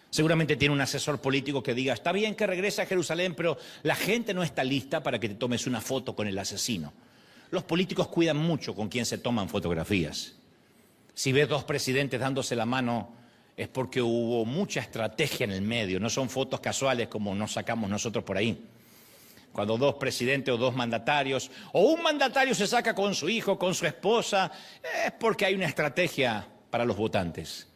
Seguramente tiene un asesor político que diga, está bien que regrese a Jerusalén, pero la gente no está lista para que te tomes una foto con el asesino. Los políticos cuidan mucho con quién se toman fotografías. Si ves 2 presidentes dándose la mano, es porque hubo mucha estrategia en el medio, no son fotos casuales como nos sacamos nosotros por ahí. Cuando 2 presidentes o 2 mandatarios, o un mandatario se saca con su hijo, con su esposa, es porque hay una estrategia para los votantes.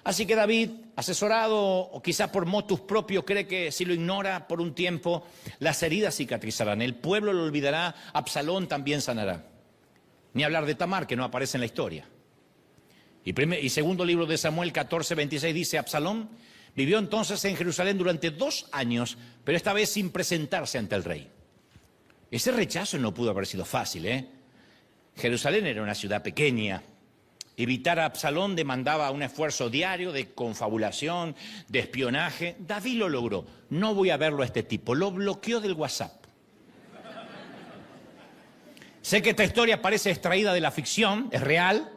Así que David, asesorado o quizá por motus propio, cree que si lo ignora por un tiempo, las heridas cicatrizarán, el pueblo lo olvidará, Absalón también sanará. Ni hablar de Tamar, que no aparece en la historia. Y segundo libro de Samuel 14:26 dice, Absalón vivió entonces en Jerusalén durante 2 años, pero esta vez sin presentarse ante el rey. Ese rechazo no pudo haber sido fácil, ¿eh? Jerusalén era una ciudad pequeña. Evitar a Absalón demandaba un esfuerzo diario de confabulación, de espionaje. David lo logró. No voy a verlo a este tipo. Lo bloqueó del WhatsApp. Sé que esta historia parece extraída de la ficción, es real,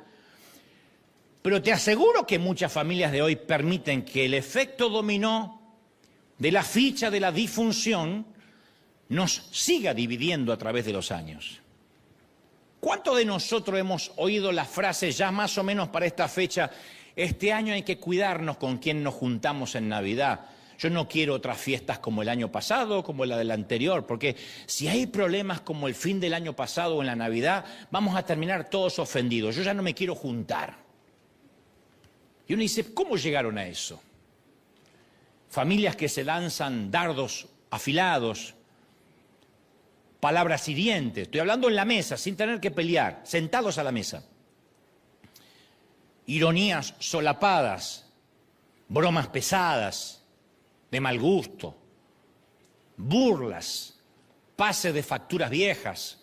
pero te aseguro que muchas familias de hoy permiten que el efecto dominó de la ficha de la disfunción nos siga dividiendo a través de los años. ¿Cuántos de nosotros hemos oído la frase ya más o menos para esta fecha? Este año hay que cuidarnos con quien nos juntamos en Navidad. Yo no quiero otras fiestas como el año pasado, como la del anterior, porque si hay problemas como el fin del año pasado o en la Navidad, vamos a terminar todos ofendidos. Yo ya no me quiero juntar. Y uno dice, ¿cómo llegaron a eso? Familias que se lanzan dardos afilados, palabras hirientes. Estoy hablando en la mesa, sin tener que pelear, sentados a la mesa. Ironías solapadas, bromas pesadas, de mal gusto, burlas, pase de facturas viejas,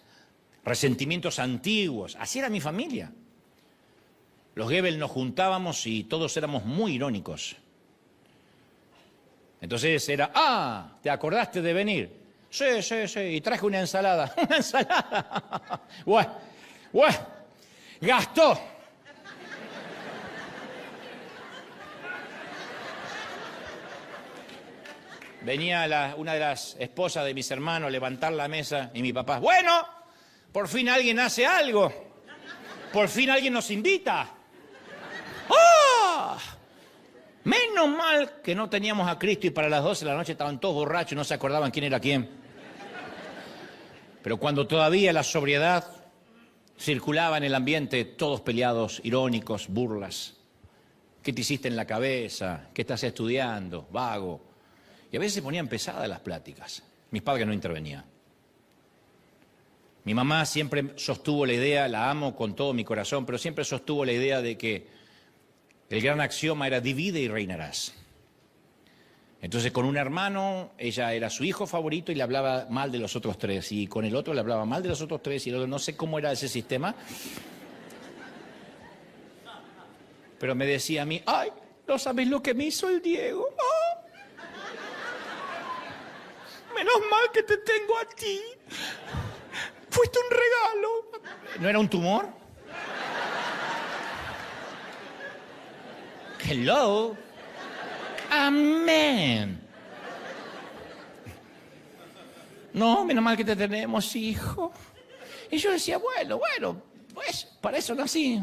resentimientos antiguos. Así era mi familia. Los Goebbels nos juntábamos y todos éramos muy irónicos. Entonces era, ¿te acordaste de venir? Sí, y traje una ensalada. ¿Una ensalada? Bueno, gastó. Venía una de las esposas de mis hermanos a levantar la mesa y mi papá, bueno, por fin alguien hace algo, por fin alguien nos invita. ¡Oh! Menos mal que no teníamos a Cristo y para las 12 de la noche estaban todos borrachos y no se acordaban quién era quién. Pero cuando todavía la sobriedad circulaba en el ambiente, todos peleados, irónicos, burlas. ¿Qué te hiciste en la cabeza? ¿Qué estás estudiando? Vago. Y a veces se ponían pesadas las pláticas. Mis padres no intervenían. Mi mamá siempre sostuvo la idea, la amo con todo mi corazón, pero siempre sostuvo la idea de que el gran axioma era divide y reinarás. Entonces con un hermano, ella era su hijo favorito y le hablaba mal de los otros tres. Y con el otro le hablaba mal de los otros tres y el otro, no sé cómo era ese sistema. Pero me decía a mí, ¡ay! ¿No sabes lo que me hizo el Diego? ¡Oh! Menos mal que te tengo a ti. Fuiste un regalo. ¿No era un tumor? Hello. Amén. No, menos mal que te tenemos, hijo. Y yo decía, bueno, pues para eso nací.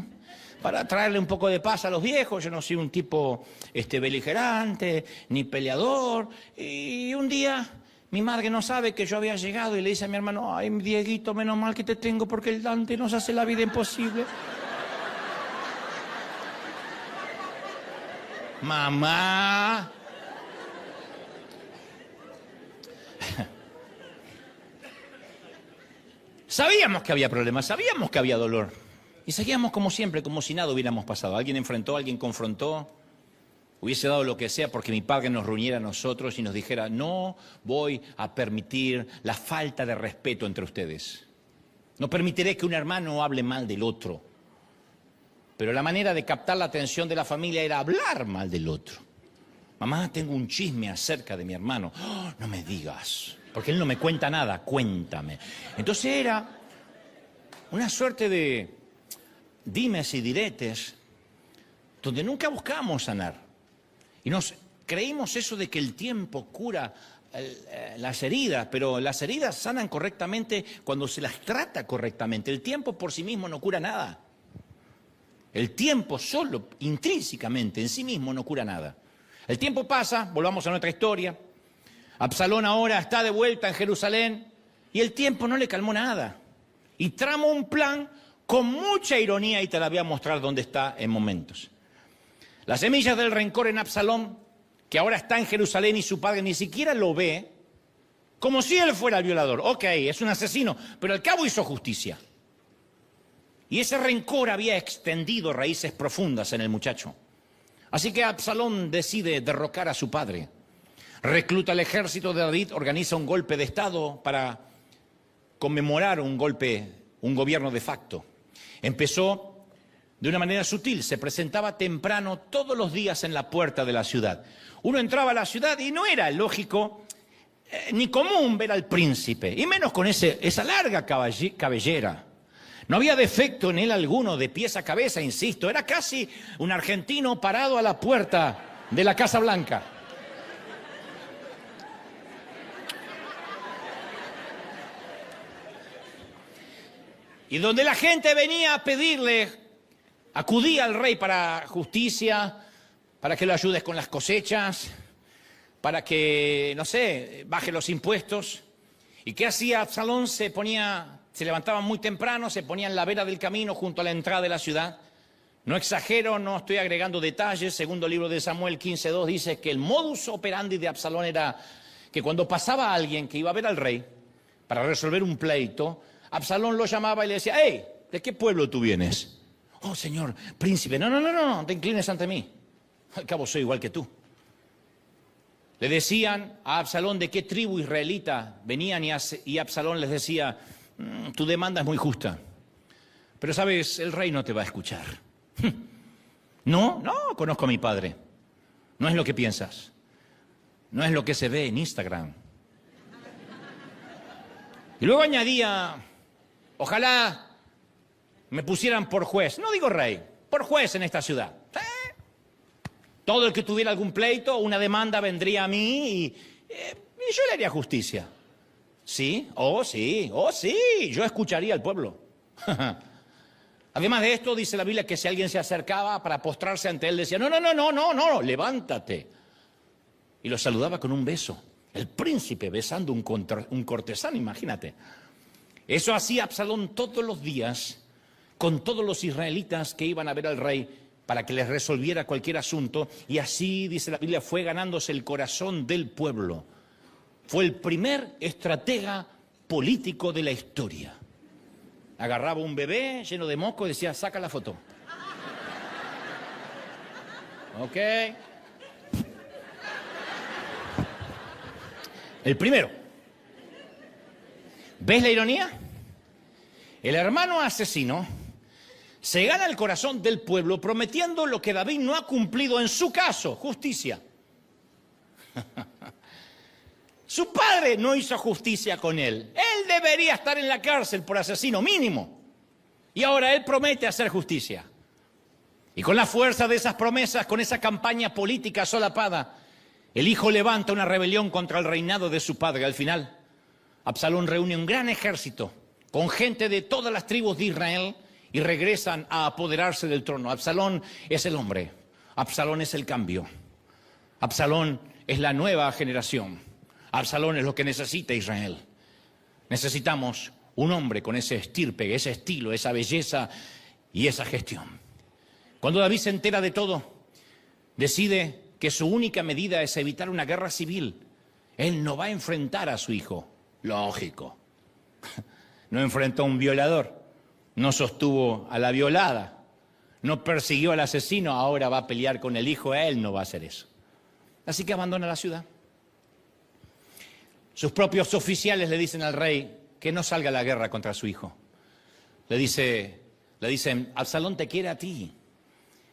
Para traerle un poco de paz a los viejos. Yo no soy un tipo beligerante, ni peleador. Y un día mi madre no sabe que yo había llegado y le dice a mi hermano, ay, Dieguito, menos mal que te tengo porque el Dante nos hace la vida imposible. Mamá. Sabíamos que había problemas, sabíamos que había dolor. Y seguíamos como siempre, como si nada hubiéramos pasado. Alguien enfrentó, alguien confrontó. Hubiese dado lo que sea porque mi padre nos reuniera a nosotros y nos dijera, no voy a permitir la falta de respeto entre ustedes. No permitiré que un hermano hable mal del otro. Pero la manera de captar la atención de la familia era hablar mal del otro. Mamá, tengo un chisme acerca de mi hermano. Oh, no me digas, porque él no me cuenta nada, cuéntame. Entonces era una suerte de dimes y diretes donde nunca buscábamos sanar. Y nos creímos eso de que el tiempo cura las heridas, pero las heridas sanan correctamente cuando se las trata correctamente. El tiempo por sí mismo no cura nada. El tiempo solo, intrínsecamente, en sí mismo no cura nada. El tiempo pasa, volvamos a nuestra historia. Absalón ahora está de vuelta en Jerusalén y el tiempo no le calmó nada. Y tramó un plan con mucha ironía y te la voy a mostrar dónde está en momentos. Las semillas del rencor en Absalón, que ahora está en Jerusalén y su padre ni siquiera lo ve, como si él fuera el violador. Ok, es un asesino, pero al cabo hizo justicia. Y ese rencor había extendido raíces profundas en el muchacho. Así que Absalón decide derrocar a su padre. Recluta al ejército de David, organiza un golpe de estado para conmemorar un gobierno de facto. Empezó de una manera sutil, se presentaba temprano todos los días en la puerta de la ciudad. Uno entraba a la ciudad y no era lógico ni común ver al príncipe, y menos con esa larga cabellera. No había defecto en él alguno, de pies a cabeza, insisto. Era casi un argentino parado a la puerta de la Casa Blanca. y donde la gente venía a pedirle, acudía al rey para justicia, para que lo ayudes con las cosechas, para que, no sé, baje los impuestos. ¿Y qué hacía Absalón? Se levantaba muy temprano, se ponía en la vera del camino junto a la entrada de la ciudad. No exagero, no estoy agregando detalles. Segundo libro de Samuel 15:2 dice que el modus operandi de Absalón era que cuando pasaba alguien que iba a ver al rey para resolver un pleito, Absalón lo llamaba y le decía: hey, ¿de qué pueblo tú vienes? Oh, señor, príncipe, no, te inclines ante mí. Al cabo soy igual que tú. Le decían a Absalón de qué tribu israelita venían y Absalón les decía: tu demanda es muy justa, pero sabes, el rey no te va a escuchar. No, conozco a mi padre. No es lo que piensas. No es lo que se ve en Instagram. Y luego añadía: ojalá me pusieran por juez, no digo rey, por juez en esta ciudad. Todo el que tuviera algún pleito o una demanda vendría a mí y yo le haría justicia. ¿Sí? Oh, sí, yo escucharía al pueblo. Además de esto, dice la Biblia que si alguien se acercaba para postrarse ante él, decía: no, levántate. Y lo saludaba con un beso. El príncipe besando un cortesano, imagínate. Eso hacía Absalón todos los días con todos los israelitas que iban a ver al rey para que les resolviera cualquier asunto. Y así, dice la Biblia, fue ganándose el corazón del pueblo. Fue el primer estratega político de la historia. Agarraba un bebé lleno de moco y decía: saca la foto. Ok. El primero. ¿Ves la ironía? El hermano asesino se gana el corazón del pueblo prometiendo lo que David no ha cumplido en su caso: justicia. Su padre no hizo justicia con él. Él debería estar en la cárcel por asesino mínimo. Y ahora él promete hacer justicia. Y con la fuerza de esas promesas, con esa campaña política solapada, el hijo levanta una rebelión contra el reinado de su padre. Al final, Absalón reúne un gran ejército con gente de todas las tribus de Israel y regresan a apoderarse del trono. Absalón es el hombre. Absalón es el cambio. Absalón es la nueva generación. Absalón es lo que necesita Israel. Necesitamos un hombre con ese estirpe, ese estilo, esa belleza y esa gestión. Cuando David se entera de todo, decide que su única medida es evitar una guerra civil. Él no va a enfrentar a su hijo. Lógico. No enfrentó a un violador, no sostuvo a la violada, no persiguió al asesino, ahora va a pelear con el hijo. Él no va a hacer eso. Así que abandona la ciudad. Sus propios oficiales le dicen al rey que no salga a la guerra contra su hijo. Le dicen: Absalón te quiere a ti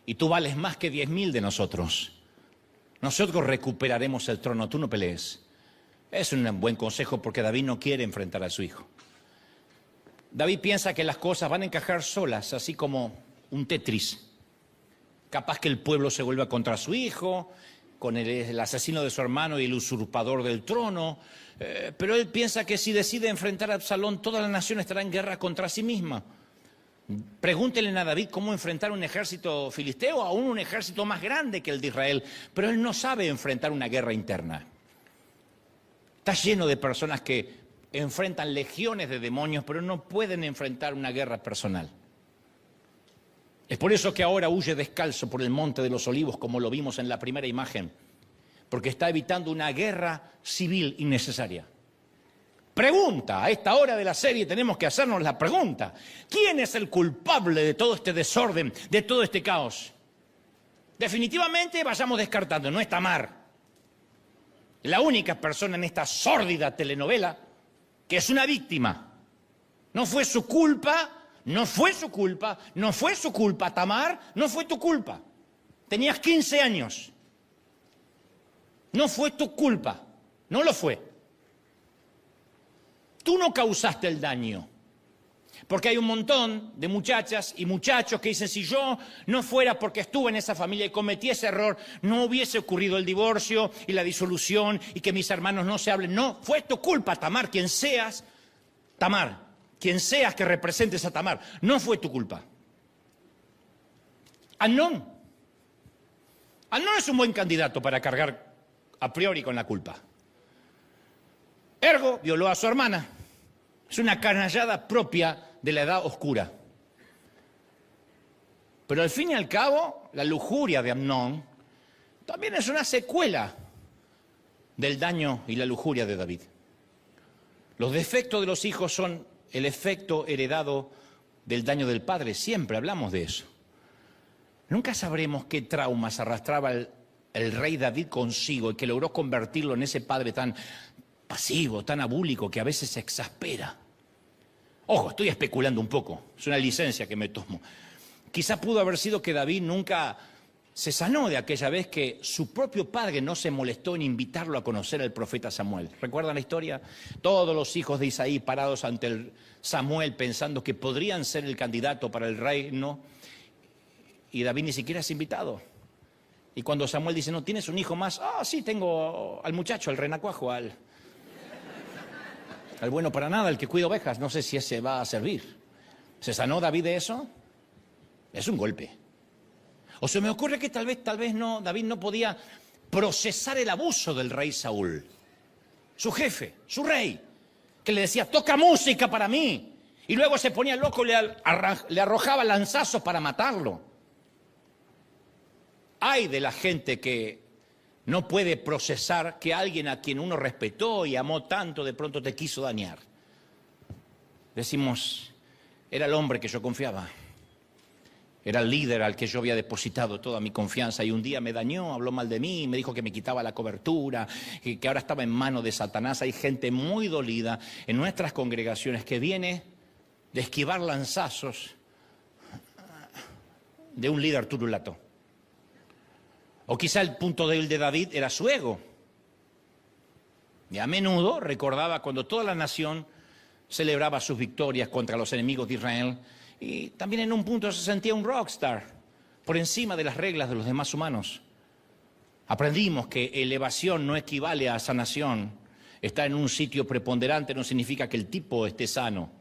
y tú vales más que 10.000 de nosotros. Nosotros recuperaremos el trono, tú no pelees. Es un buen consejo porque David no quiere enfrentar a su hijo. David piensa que las cosas van a encajar solas, así como un Tetris. Capaz que el pueblo se vuelva contra su hijo, con el asesino de su hermano y el usurpador del trono. Pero él piensa que si decide enfrentar a Absalón, toda la nación estará en guerra contra sí misma. Pregúntenle a David cómo enfrentar un ejército filisteo, aún un ejército más grande que el de Israel. Pero él no sabe enfrentar una guerra interna. Está lleno de personas que enfrentan legiones de demonios, pero no pueden enfrentar una guerra personal. Es por eso que ahora huye descalzo por el Monte de los Olivos, como lo vimos en la primera imagen, porque está evitando una guerra civil innecesaria. Pregunta, a esta hora de la serie tenemos que hacernos la pregunta: ¿quién es el culpable de todo este desorden, de todo este caos? Definitivamente vayamos descartando, no es Tamar. La única persona en esta sórdida telenovela que es una víctima. No fue su culpa, no fue su culpa, no fue su culpa, Tamar, no fue tu culpa. Tenías 15 años. No fue tu culpa, no lo fue. Tú no causaste el daño. Porque hay un montón de muchachas y muchachos que dicen: si yo no fuera porque estuve en esa familia y cometí ese error, no hubiese ocurrido el divorcio y la disolución y que mis hermanos no se hablen. No, fue tu culpa, Tamar, quien seas, Tamar, quien seas que representes a Tamar, no fue tu culpa. Amnón es un buen candidato para cargar a priori con la culpa. Ergo, violó a su hermana. Es una canallada propia de la edad oscura. Pero al fin y al cabo, la lujuria de Amnón también es una secuela del daño y la lujuria de David. Los defectos de los hijos son el efecto heredado del daño del padre. Siempre hablamos de eso. Nunca sabremos qué traumas arrastraba el rey David consigo y que logró convertirlo en ese padre tan pasivo, tan abúlico, que a veces se exaspera. Ojo, estoy especulando un poco, es una licencia que me tomo. Quizá pudo haber sido que David nunca se sanó de aquella vez que su propio padre no se molestó en invitarlo a conocer al profeta Samuel. ¿Recuerdan la historia? Todos los hijos de Isaí parados ante el Samuel pensando que podrían ser el candidato para el reino, y David ni siquiera es invitado. Y cuando Samuel dice, ¿no tienes un hijo más? Ah, sí, tengo al muchacho, al renacuajo, al bueno para nada, el que cuida ovejas. No sé si ese va a servir. ¿Se sanó David de eso? Es un golpe. O se me ocurre que tal vez no, David no podía procesar el abuso del rey Saúl. Su jefe, su rey, que le decía, toca música para mí. Y luego se ponía loco, le arrojaba lanzazos para matarlo. Hay de la gente que no puede procesar que alguien a quien uno respetó y amó tanto de pronto te quiso dañar. Decimos, era el hombre que yo confiaba. Era el líder al que yo había depositado toda mi confianza y un día me dañó, habló mal de mí, me dijo que me quitaba la cobertura, que ahora estaba en manos de Satanás. Hay gente muy dolida en nuestras congregaciones que viene de esquivar lanzazos de un líder turulato. O quizá el punto débil de David era su ego. Y a menudo recordaba cuando toda la nación celebraba sus victorias contra los enemigos de Israel. Y también en un punto se sentía un rockstar, por encima de las reglas de los demás humanos. Aprendimos que elevación no equivale a sanación. Estar en un sitio preponderante no significa que el tipo esté sano.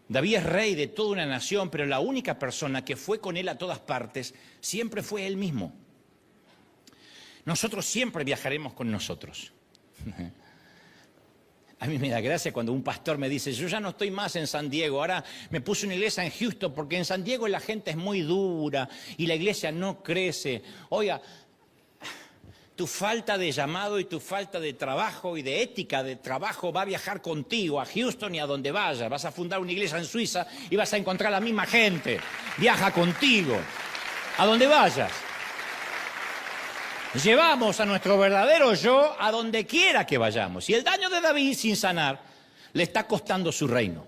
David es rey de toda una nación, pero la única persona que fue con él a todas partes siempre fue él mismo. Nosotros siempre viajaremos con nosotros. A mí me da gracia cuando un pastor me dice, yo ya no estoy más en San Diego, ahora me puse una iglesia en Houston porque en San Diego la gente es muy dura y la iglesia no crece. Oiga, tu falta de llamado y tu falta de trabajo y de ética de trabajo va a viajar contigo a Houston y a donde vayas. Vas a fundar una iglesia en Suiza y vas a encontrar a la misma gente. Viaja contigo, a donde vayas. Llevamos a nuestro verdadero yo a donde quiera que vayamos. Y el daño de David sin sanar le está costando su reino.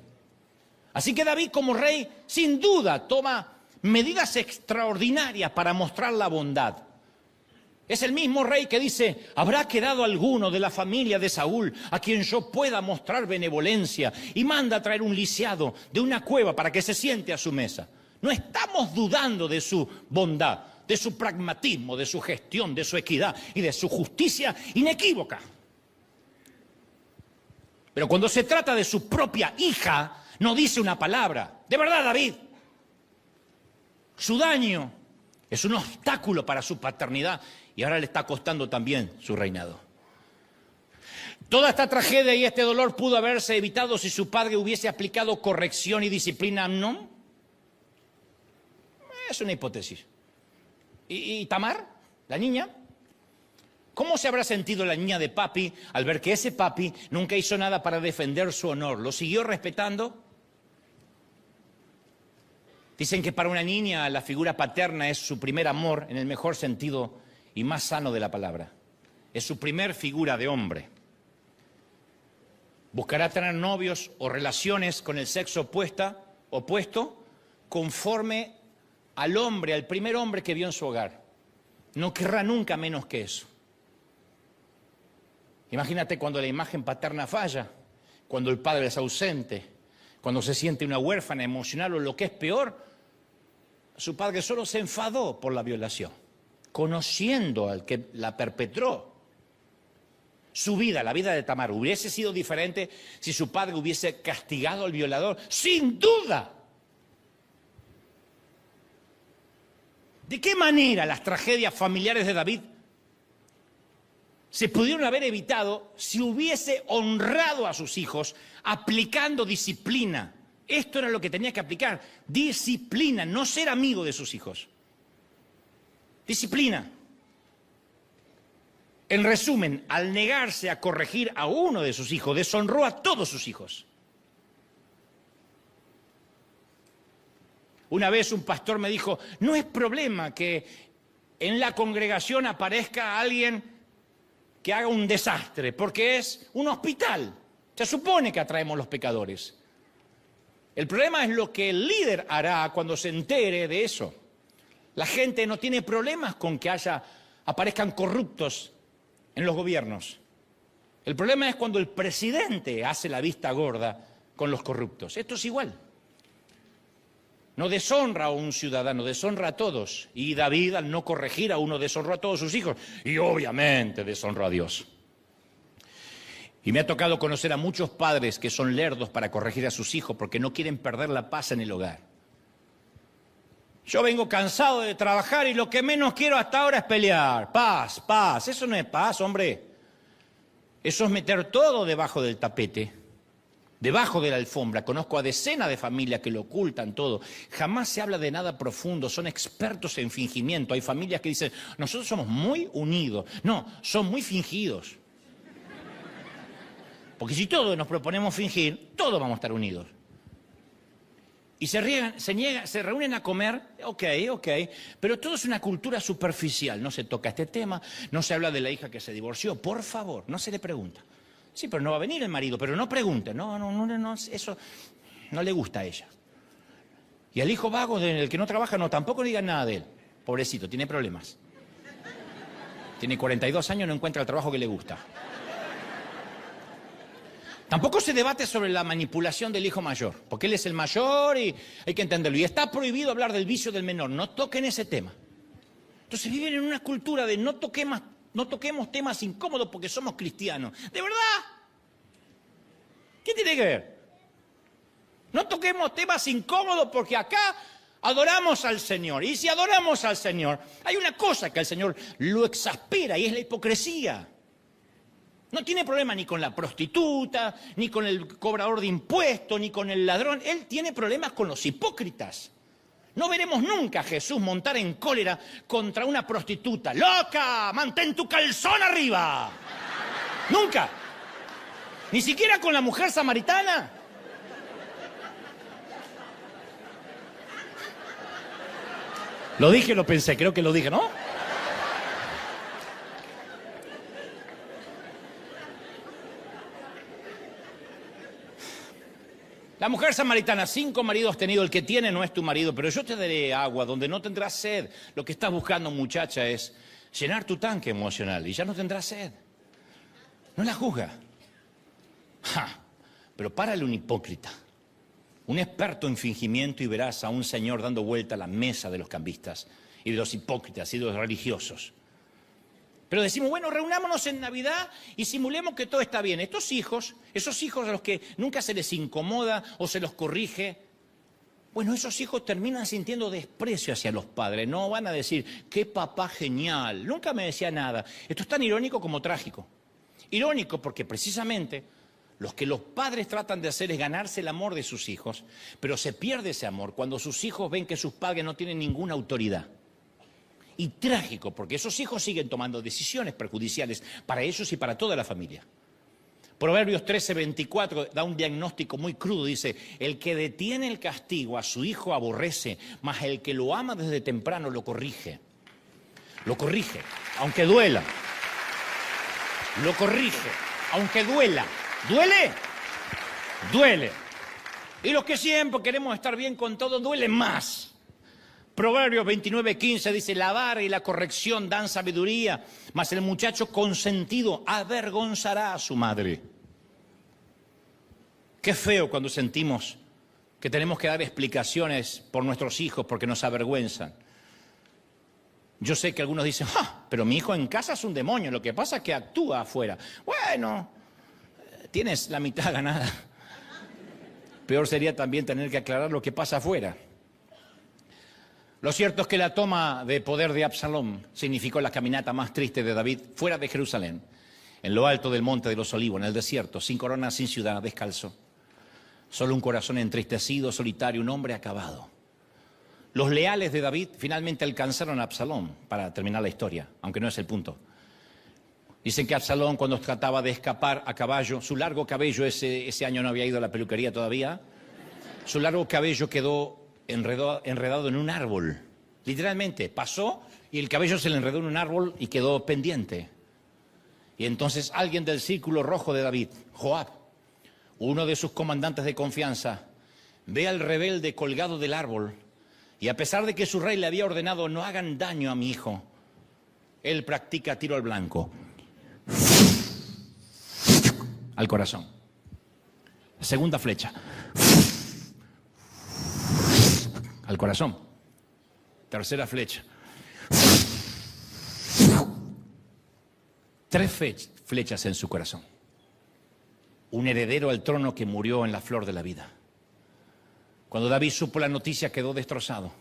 Así que David como rey sin duda toma medidas extraordinarias para mostrar la bondad. Es el mismo rey que dice, ¿habrá quedado alguno de la familia de Saúl a quien yo pueda mostrar benevolencia? Y manda a traer un lisiado de una cueva para que se siente a su mesa. No estamos dudando de su bondad, de su pragmatismo, de su gestión, de su equidad y de su justicia inequívoca. Pero cuando se trata de su propia hija, no dice una palabra. De verdad, David, su daño es un obstáculo para su paternidad y ahora le está costando también su reinado. Toda esta tragedia y este dolor pudo haberse evitado si su padre hubiese aplicado corrección y disciplina a Amnón. Es una hipótesis. ¿Y Tamar, la niña? ¿Cómo se habrá sentido la niña de papi al ver que ese papi nunca hizo nada para defender su honor? ¿Lo siguió respetando? Dicen que para una niña la figura paterna es su primer amor en el mejor sentido y más sano de la palabra. Es su primer figura de hombre. Buscará tener novios o relaciones con el sexo opuesto conforme al hombre, al primer hombre que vio en su hogar. No querrá nunca menos que eso. Imagínate cuando la imagen paterna falla, cuando el padre es ausente, cuando se siente una huérfana emocional o lo que es peor, su padre solo se enfadó por la violación, conociendo al que la perpetró. Su vida, la vida de Tamar, hubiese sido diferente si su padre hubiese castigado al violador. ¡Sin duda! ¿De qué manera las tragedias familiares de David se pudieron haber evitado si hubiese honrado a sus hijos aplicando disciplina? Esto era lo que tenía que aplicar, disciplina, no ser amigo de sus hijos. Disciplina. En resumen, al negarse a corregir a uno de sus hijos, deshonró a todos sus hijos. Una vez un pastor me dijo, no es problema que en la congregación aparezca alguien que haga un desastre, porque es un hospital. Se supone que atraemos los pecadores. El problema es lo que el líder hará cuando se entere de eso. La gente no tiene problemas con que aparezcan corruptos en los gobiernos. El problema es cuando el presidente hace la vista gorda con los corruptos. Esto es igual. No deshonra a un ciudadano, deshonra a todos. Y David, al no corregir a uno, deshonró a todos sus hijos. Y obviamente deshonró a Dios. Y me ha tocado conocer a muchos padres que son lerdos para corregir a sus hijos porque no quieren perder la paz en el hogar. Yo vengo cansado de trabajar y lo que menos quiero hasta ahora es pelear. Paz, paz. Eso no es paz, hombre. Eso es meter todo debajo del tapete. Debajo de la alfombra. Conozco a decenas de familias que lo ocultan todo. Jamás se habla de nada profundo. Son expertos en fingimiento. Hay familias que dicen, nosotros somos muy unidos. No, son muy fingidos. Porque si todos nos proponemos fingir, todos vamos a estar unidos. Y se reúnen a comer, ok, pero todo es una cultura superficial. No se toca este tema, no se habla de la hija que se divorció. Por favor, no se le pregunta. Sí, pero no va a venir el marido, pero no pregunte. No, eso no le gusta a ella. Y al hijo vago, el que no trabaja, no, tampoco digan nada de él. Pobrecito, tiene problemas. Tiene 42 años, no encuentra el trabajo que le gusta. Tampoco se debate sobre la manipulación del hijo mayor, porque él es el mayor y hay que entenderlo. Y está prohibido hablar del vicio del menor, no toquen ese tema. Entonces viven en una cultura de no toquemos temas incómodos porque somos cristianos. ¿De verdad? ¿Qué tiene que ver? No toquemos temas incómodos porque acá adoramos al Señor. Y si adoramos al Señor, hay una cosa que al Señor lo exaspera y es la hipocresía. No tiene problema ni con la prostituta, ni con el cobrador de impuestos, ni con el ladrón. Él tiene problemas con los hipócritas. No veremos nunca a Jesús montar en cólera contra una prostituta. ¡Loca! ¡Mantén tu calzón arriba! ¡Nunca! Ni siquiera con la mujer samaritana. Lo dije, lo pensé, creo que lo dije, ¿no? La mujer samaritana, 5 maridos has tenido, el que tiene no es tu marido, pero yo te daré agua donde no tendrás sed. Lo que estás buscando, muchacha, es llenar tu tanque emocional y ya no tendrás sed. No la juzga. Pero párale un hipócrita, un experto en fingimiento y verás a un señor dando vuelta a la mesa de los cambistas y de los hipócritas y de los religiosos. Pero decimos, bueno, reunámonos en Navidad y simulemos que todo está bien. Esos hijos a los que nunca se les incomoda o se los corrige, bueno, esos hijos terminan sintiendo desprecio hacia los padres. No van a decir, qué papá genial, nunca me decía nada. Esto es tan irónico como trágico. Irónico porque precisamente lo que los padres tratan de hacer es ganarse el amor de sus hijos, pero se pierde ese amor cuando sus hijos ven que sus padres no tienen ninguna autoridad. Y trágico, porque esos hijos siguen tomando decisiones perjudiciales para ellos y para toda la familia. Proverbios 13:24 da un diagnóstico muy crudo, dice, el que detiene el castigo a su hijo aborrece, mas el que lo ama desde temprano lo corrige. Lo corrige, aunque duela. Lo corrige, aunque duela. ¿Duele? Duele. Y los que siempre queremos estar bien con todo, duele más. Proverbios 29:15 dice, la vara y la corrección dan sabiduría, mas el muchacho consentido avergonzará a su madre. Qué feo cuando sentimos que tenemos que dar explicaciones por nuestros hijos porque nos avergüenzan. Yo sé que algunos dicen, pero mi hijo en casa es un demonio, lo que pasa es que actúa afuera. Bueno, tienes la mitad ganada. Peor sería también tener que aclarar lo que pasa afuera. Lo cierto es que la toma de poder de Absalón significó la caminata más triste de David fuera de Jerusalén, en lo alto del monte de los Olivos, en el desierto, sin corona, sin ciudad, descalzo. Solo un corazón entristecido, solitario, un hombre acabado. Los leales de David finalmente alcanzaron a Absalón, para terminar la historia, aunque no es el punto. Dicen que Absalón, cuando trataba de escapar a caballo, su largo cabello, ese año no había ido a la peluquería todavía, su largo cabello quedó enredado en un árbol. Literalmente, pasó y el cabello se le enredó en un árbol y quedó pendiente. Y entonces alguien del círculo rojo de David, Joab, uno de sus comandantes de confianza, ve al rebelde colgado del árbol y a pesar de que su rey le había ordenado no hagan daño a mi hijo, él practica tiro al blanco. Al corazón. Segunda flecha. Al corazón. Tercera flecha. 3 flechas en su corazón. Un heredero al trono que murió en la flor de la vida. Cuando David supo la noticia quedó destrozado.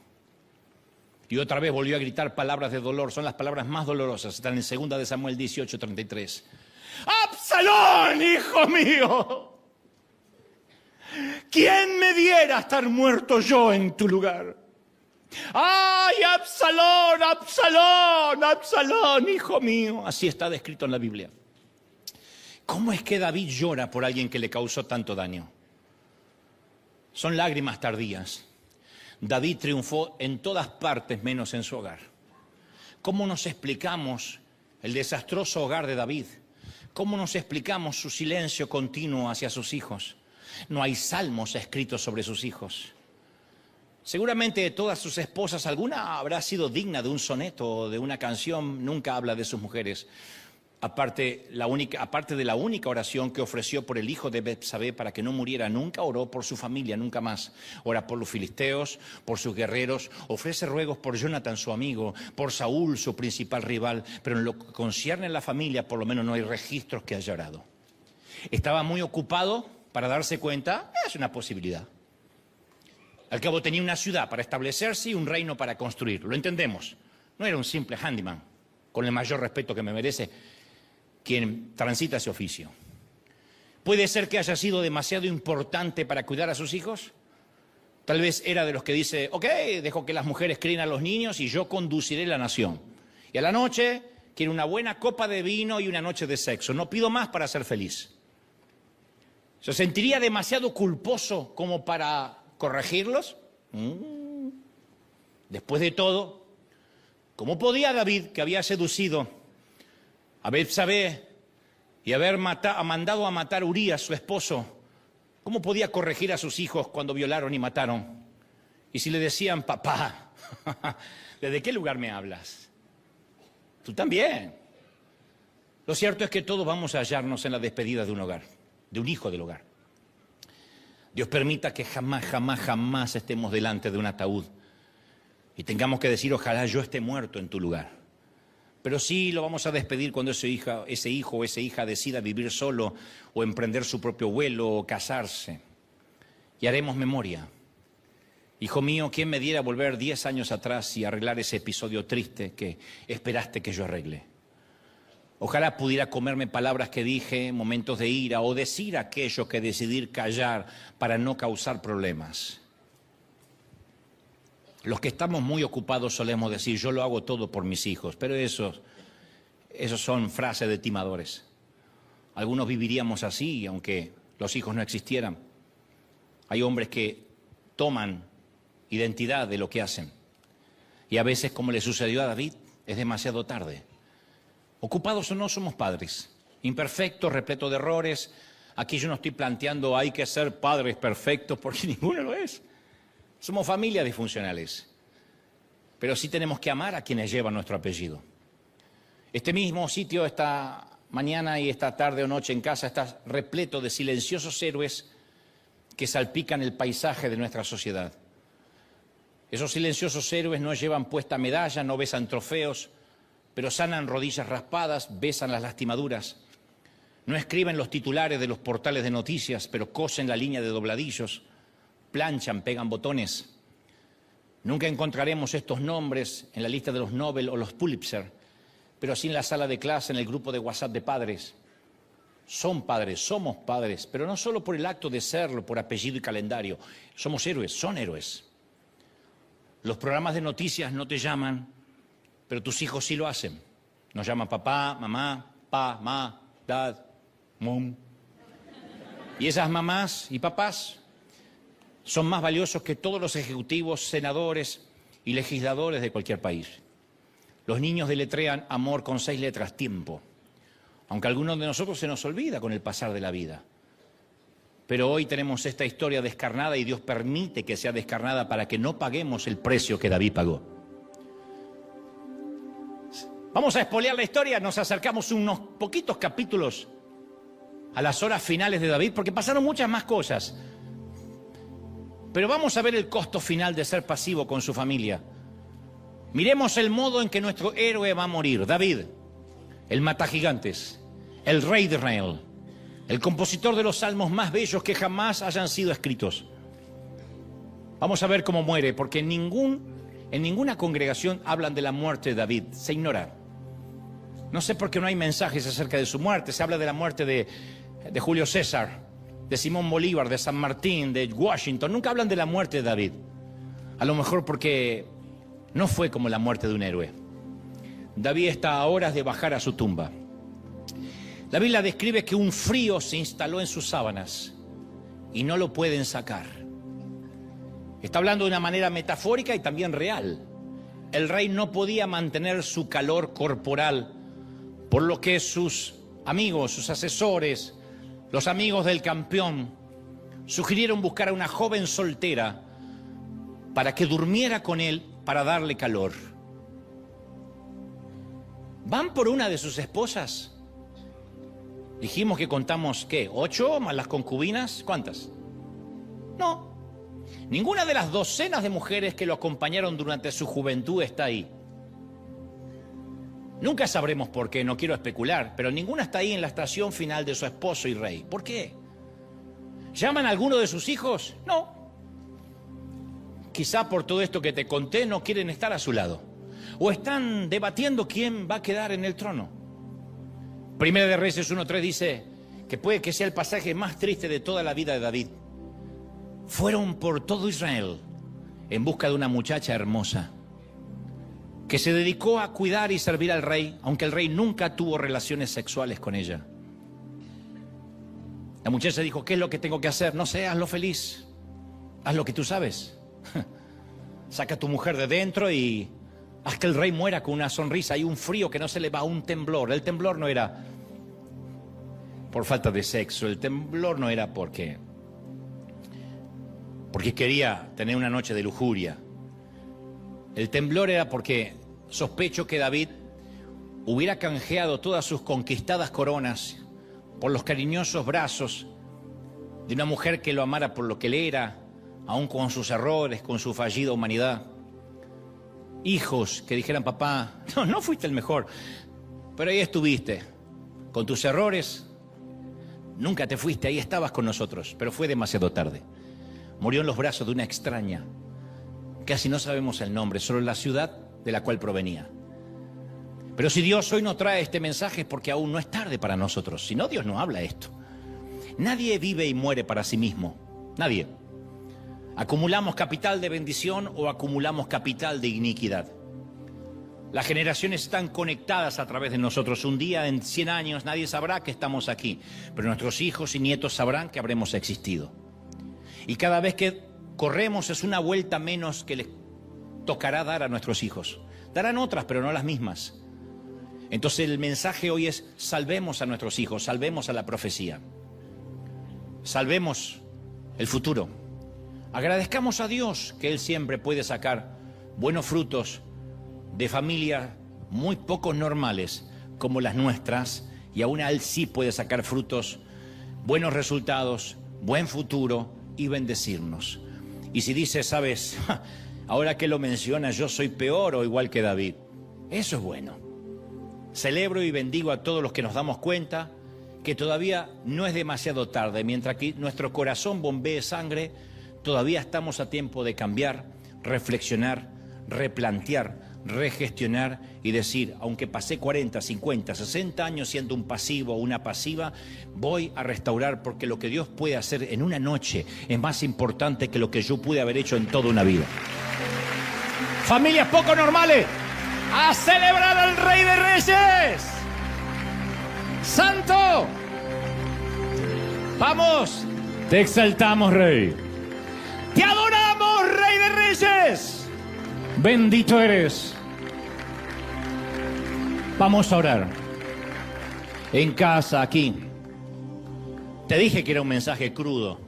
Y otra vez volvió a gritar palabras de dolor. Son las palabras más dolorosas. Están en 2 de Samuel 18:33. ¡Absalón, hijo mío! ¿Quién me diera estar muerto yo en tu lugar? ¡Ay, Absalón, Absalón, Absalón, hijo mío! Así está descrito en la Biblia. ¿Cómo es que David llora por alguien que le causó tanto daño? Son lágrimas tardías. David triunfó en todas partes menos en su hogar. ¿Cómo nos explicamos el desastroso hogar de David? ¿Cómo nos explicamos su silencio continuo hacia sus hijos? No hay salmos escritos sobre sus hijos. Seguramente de todas sus esposas, alguna habrá sido digna de un soneto o de una canción, nunca habla de sus mujeres. Aparte de la única oración que ofreció por el hijo de Betsabé para que no muriera, nunca oró por su familia, nunca más. Ora por los filisteos, por sus guerreros, ofrece ruegos por Jonathan, su amigo, por Saúl, su principal rival, pero en lo que concierne a la familia, por lo menos no hay registros que haya orado. Estaba muy ocupado para darse cuenta, es una posibilidad. Al cabo tenía una ciudad para establecerse y un reino para construir, lo entendemos. No era un simple handyman, con el mayor respeto que me merece quien transita ese oficio. ¿Puede ser que haya sido demasiado importante para cuidar a sus hijos? Tal vez era de los que dice, ok, dejo que las mujeres críen a los niños y yo conduciré la nación. Y a la noche quiero una buena copa de vino y una noche de sexo. No pido más para ser feliz. ¿Se sentiría demasiado culposo como para corregirlos? Después de todo, ¿cómo podía David, que había seducido a Betsabé y haber mandado a matar a Urías, su esposo, cómo podía corregir a sus hijos cuando violaron y mataron? Y si le decían, papá, ¿desde qué lugar me hablas? Tú también. Lo cierto es que todos vamos a hallarnos en la despedida de un hogar, de un hijo del hogar. Dios permita que jamás, jamás, jamás estemos delante de un ataúd y tengamos que decir, ojalá yo esté muerto en tu lugar. Pero sí lo vamos a despedir cuando ese hijo o esa hija decida vivir solo o emprender su propio vuelo o casarse. Y haremos memoria. Hijo mío, ¿quién me diera volver 10 años atrás y arreglar ese episodio triste que esperaste que yo arregle? Ojalá pudiera comerme palabras que dije, momentos de ira, o decir aquello que decidí callar para no causar problemas. Los que estamos muy ocupados solemos decir, yo lo hago todo por mis hijos, pero esos son frases de timadores. Algunos viviríamos así, aunque los hijos no existieran. Hay hombres que toman identidad de lo que hacen. Y a veces, como le sucedió a David, es demasiado tarde. Ocupados o no, somos padres, imperfectos, repletos de errores. Aquí yo no estoy planteando hay que ser padres perfectos, porque ninguno lo es. Somos familias disfuncionales, pero sí tenemos que amar a quienes llevan nuestro apellido. Este mismo sitio, esta mañana y esta tarde o noche en casa, está repleto de silenciosos héroes que salpican el paisaje de nuestra sociedad. Esos silenciosos héroes no llevan puesta medalla, no besan trofeos, pero sanan rodillas raspadas, besan las lastimaduras. No escriben los titulares de los portales de noticias, pero cosen la línea de dobladillos, planchan, pegan botones. Nunca encontraremos estos nombres en la lista de los Nobel o los Pulitzer, pero sí en la sala de clase, en el grupo de WhatsApp de padres. Son padres, somos padres, pero no solo por el acto de serlo, por apellido y calendario. Somos héroes, son héroes. Los programas de noticias no te llaman, pero tus hijos sí lo hacen. Nos llaman papá, mamá, pa, ma, dad, mom. Y esas mamás y papás son más valiosos que todos los ejecutivos, senadores y legisladores de cualquier país. Los niños deletrean amor con 6 letras, tiempo. Aunque a algunos de nosotros se nos olvida con el pasar de la vida. Pero hoy tenemos esta historia descarnada y Dios permite que sea descarnada para que no paguemos el precio que David pagó. Vamos a espolear la historia, nos acercamos unos poquitos capítulos a las horas finales de David, porque pasaron muchas más cosas. Pero vamos a ver el costo final de ser pasivo con su familia. Miremos el modo en que nuestro héroe va a morir. David, el matagigantes, el rey de Israel, el compositor de los salmos más bellos que jamás hayan sido escritos. Vamos a ver cómo muere, porque en ninguna congregación hablan de la muerte de David, se ignora. No sé por qué no hay mensajes acerca de su muerte, se habla de la muerte de Julio César, de Simón Bolívar, de San Martín, de Washington. Nunca hablan de la muerte de David. A lo mejor porque no fue como la muerte de un héroe. David está a horas de bajar a su tumba. La Biblia describe que un frío se instaló en sus sábanas y no lo pueden sacar. Está hablando de una manera metafórica y también real. El rey no podía mantener su calor corporal, por lo que sus amigos, sus asesores, los amigos del campeón, sugirieron buscar a una joven soltera para que durmiera con él para darle calor. Van por una de sus esposas. Dijimos que contamos, ¿qué? 8 más las concubinas. ¿Cuántas? No. Ninguna de las docenas de mujeres que lo acompañaron durante su juventud está ahí. Nunca sabremos por qué, no quiero especular, pero ninguna está ahí en la estación final de su esposo y rey. ¿Por qué? ¿Llaman a alguno de sus hijos? No. Quizá por todo esto que te conté no quieren estar a su lado. O están debatiendo quién va a quedar en el trono. Primera de Reyes 1:3 dice que puede que sea el pasaje más triste de toda la vida de David. Fueron por todo Israel en busca de una muchacha hermosa que se dedicó a cuidar y servir al rey, aunque el rey nunca tuvo relaciones sexuales con ella. La muchacha dijo, ¿qué es lo que tengo que hacer? No sé, hazlo feliz. Haz lo que tú sabes. Saca a tu mujer de dentro y haz que el rey muera con una sonrisa y un frío que no se le va, un temblor. El temblor no era por falta de sexo, el temblor no era porque quería tener una noche de lujuria. El temblor era porque sospecho que David hubiera canjeado todas sus conquistadas coronas por los cariñosos brazos de una mujer que lo amara por lo que él era, aún con sus errores, con su fallida humanidad. Hijos que dijeran, papá, no fuiste el mejor, pero ahí estuviste, con tus errores, nunca te fuiste, ahí estabas con nosotros, pero fue demasiado tarde. Murió en los brazos de una extraña, casi no sabemos el nombre, solo la ciudad de la cual provenía. Pero si Dios hoy no trae este mensaje es porque aún no es tarde para nosotros, si no Dios no habla esto. Nadie vive y muere para sí mismo, nadie. ¿Acumulamos capital de bendición o acumulamos capital de iniquidad? Las generaciones están conectadas a través de nosotros. Un día, en 100 años, nadie sabrá que estamos aquí, pero nuestros hijos y nietos sabrán que habremos existido. Y cada vez que corremos es una vuelta menos que les tocará dar a nuestros hijos. Darán otras, pero no las mismas. Entonces el mensaje hoy es, salvemos a nuestros hijos, salvemos a la profecía. Salvemos el futuro. Agradezcamos a Dios que Él siempre puede sacar buenos frutos de familias muy poco normales como las nuestras, y aún Él sí puede sacar frutos, buenos resultados, buen futuro y bendecirnos. Y si dices, sabes, Ahora que lo menciona, yo soy peor o igual que David. Eso es bueno. Celebro y bendigo a todos los que nos damos cuenta que todavía no es demasiado tarde. Mientras que nuestro corazón bombee sangre, todavía estamos a tiempo de cambiar, reflexionar, replantear, regestionar y decir, aunque pasé 40, 50, 60 años siendo un pasivo o una pasiva, voy a restaurar, porque lo que Dios puede hacer en una noche es más importante que lo que yo pude haber hecho en toda una vida. Familias poco normales, a celebrar al Rey de Reyes. ¡Santo! ¡Vamos! Te exaltamos, Rey. ¡Te adoramos, Rey de Reyes! Bendito eres. Vamos a orar. En casa, aquí. Te dije que era un mensaje crudo.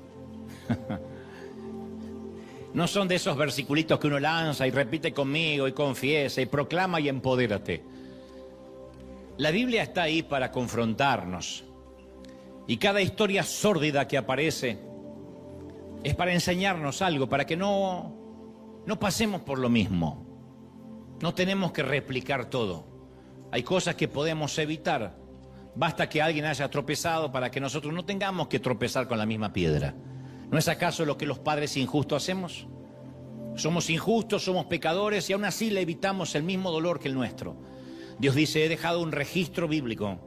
No son de esos versiculitos que uno lanza y repite conmigo y confiesa y proclama y empodérate. La Biblia está ahí para confrontarnos. Y cada historia sórdida que aparece es para enseñarnos algo, para que no pasemos por lo mismo. No tenemos que replicar todo. Hay cosas que podemos evitar. Basta que alguien haya tropezado para que nosotros no tengamos que tropezar con la misma piedra. ¿No es acaso lo que los padres injustos hacemos? Somos injustos, somos pecadores y aún así le evitamos el mismo dolor que el nuestro. Dios dice, he dejado un registro bíblico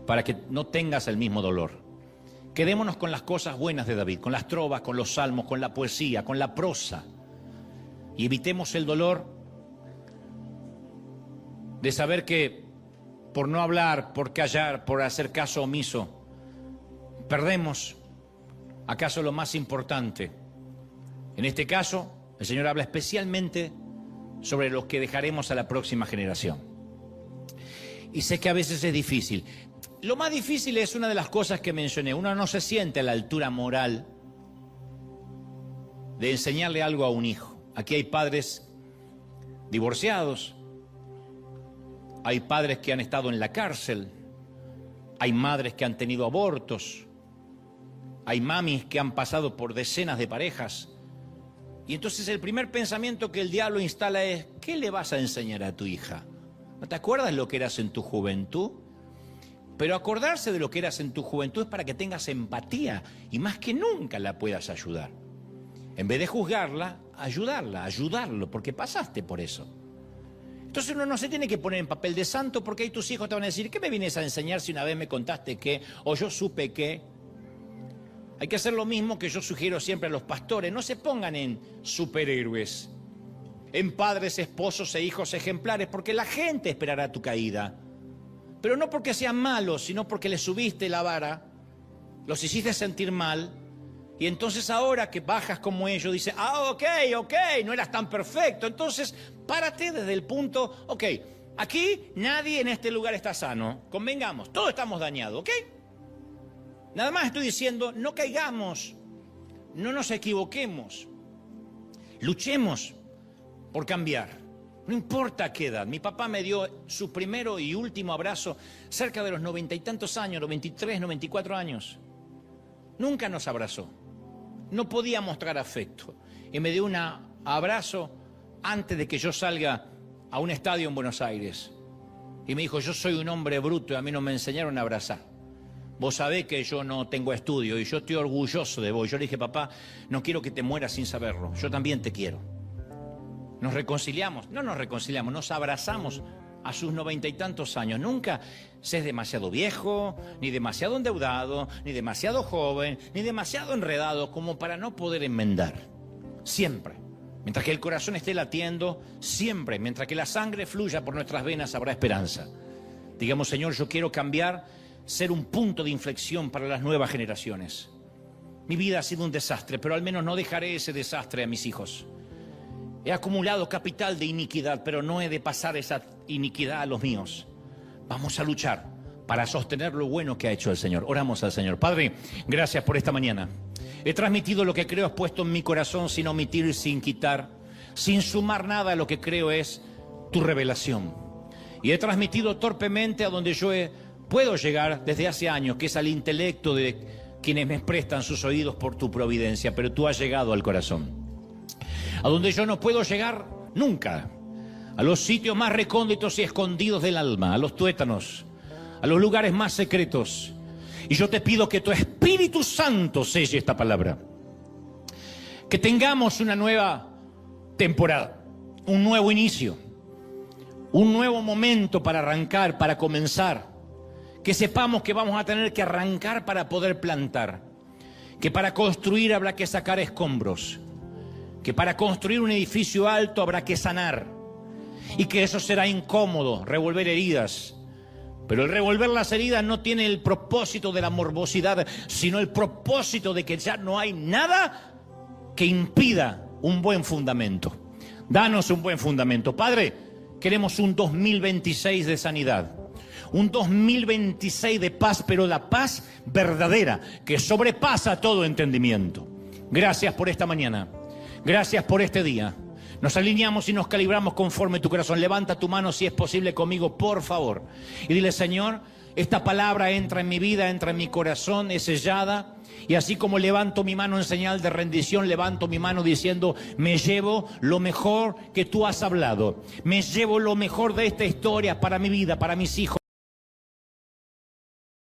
para que no tengas el mismo dolor. Quedémonos con las cosas buenas de David, con las trovas, con los salmos, con la poesía, con la prosa. Y evitemos el dolor de saber que por no hablar, por callar, por hacer caso omiso, perdemos acaso lo más importante. En este caso, el Señor habla especialmente sobre los que dejaremos a la próxima generación. Y sé que a veces es difícil. Lo más difícil es una de las cosas que mencioné. Uno no se siente a la altura moral de enseñarle algo a un hijo. Aquí hay padres divorciados, hay padres que han estado en la cárcel, hay madres que han tenido abortos, hay mamis que han pasado por decenas de parejas. Y entonces el primer pensamiento que el diablo instala es, ¿qué le vas a enseñar a tu hija? ¿No te acuerdas lo que eras en tu juventud? Pero acordarse de lo que eras en tu juventud es para que tengas empatía y más que nunca la puedas ayudar. En vez de juzgarla, ayudarlo, porque pasaste por eso. Entonces uno no se tiene que poner en papel de santo, porque ahí tus hijos te van a decir, ¿qué me vienes a enseñar si una vez me contaste qué? O yo supe qué. Hay que hacer lo mismo que yo sugiero siempre a los pastores. No se pongan en superhéroes, en padres, esposos e hijos ejemplares, porque la gente esperará tu caída. Pero no porque sean malos, sino porque les subiste la vara, los hiciste sentir mal, y entonces ahora que bajas como ellos, dices, ok, no eras tan perfecto. Entonces, párate desde el punto, ok, aquí nadie en este lugar está sano, convengamos, todos estamos dañados, ok. Nada más estoy diciendo, no caigamos, no nos equivoquemos, luchemos por cambiar. No importa qué edad. Mi papá me dio su primero y último abrazo cerca de los 90 y tantos años, los 23, 94 años. Nunca nos abrazó. No podía mostrar afecto. Y me dio un abrazo antes de que yo salga a un estadio en Buenos Aires. Y me dijo, yo soy un hombre bruto y a mí no me enseñaron a abrazar. Vos sabés que yo no tengo estudio y yo estoy orgulloso de vos. Yo le dije, papá, no quiero que te mueras sin saberlo. Yo también te quiero. Nos reconciliamos, no nos reconciliamos, nos abrazamos a sus 90 y tantos años. Nunca se es demasiado viejo, ni demasiado endeudado, ni demasiado joven, ni demasiado enredado como para no poder enmendar. Siempre, mientras que el corazón esté latiendo, siempre, mientras que la sangre fluya por nuestras venas, habrá esperanza. Digamos, Señor, yo quiero cambiar, ser un punto de inflexión para las nuevas generaciones. Mi vida ha sido un desastre, pero al menos no dejaré ese desastre a mis hijos. He acumulado capital de iniquidad, pero no he de pasar esa iniquidad a los míos. Vamos a luchar para sostener lo bueno que ha hecho el Señor. Oramos al Señor. Padre, gracias por esta mañana. He transmitido lo que creo, he puesto en mi corazón sin omitir, sin quitar, sin sumar nada a lo que creo es tu revelación. Y he transmitido torpemente a donde yo puedo llegar desde hace años, que es al intelecto de quienes me prestan sus oídos por tu providencia, pero tú has llegado al corazón. a donde yo no puedo llegar nunca, a los sitios más recónditos y escondidos del alma, a los tuétanos, a los lugares más secretos. Y yo te pido que tu Espíritu Santo selle esta palabra. Que tengamos una nueva temporada, un nuevo inicio, un nuevo momento para arrancar, para comenzar. Que sepamos que vamos a tener que arrancar para poder plantar. Que para construir habrá que sacar escombros. Que para construir un edificio alto habrá que sanar. Y que eso será incómodo, revolver heridas. Pero el revolver las heridas no tiene el propósito de la morbosidad, sino el propósito de que ya no hay nada que impida un buen fundamento. Danos un buen fundamento. Padre, queremos un 2026 de sanidad, un 2026 de paz, pero la paz verdadera, que sobrepasa todo entendimiento. Gracias por esta mañana, gracias por este día. Nos alineamos y nos calibramos conforme tu corazón. Levanta tu mano si es posible conmigo, por favor. Y dile, Señor, esta palabra entra en mi vida, entra en mi corazón, es sellada. Y así como levanto mi mano en señal de rendición, levanto mi mano diciendo, me llevo lo mejor que tú has hablado. Me llevo lo mejor de esta historia para mi vida, para mis hijos.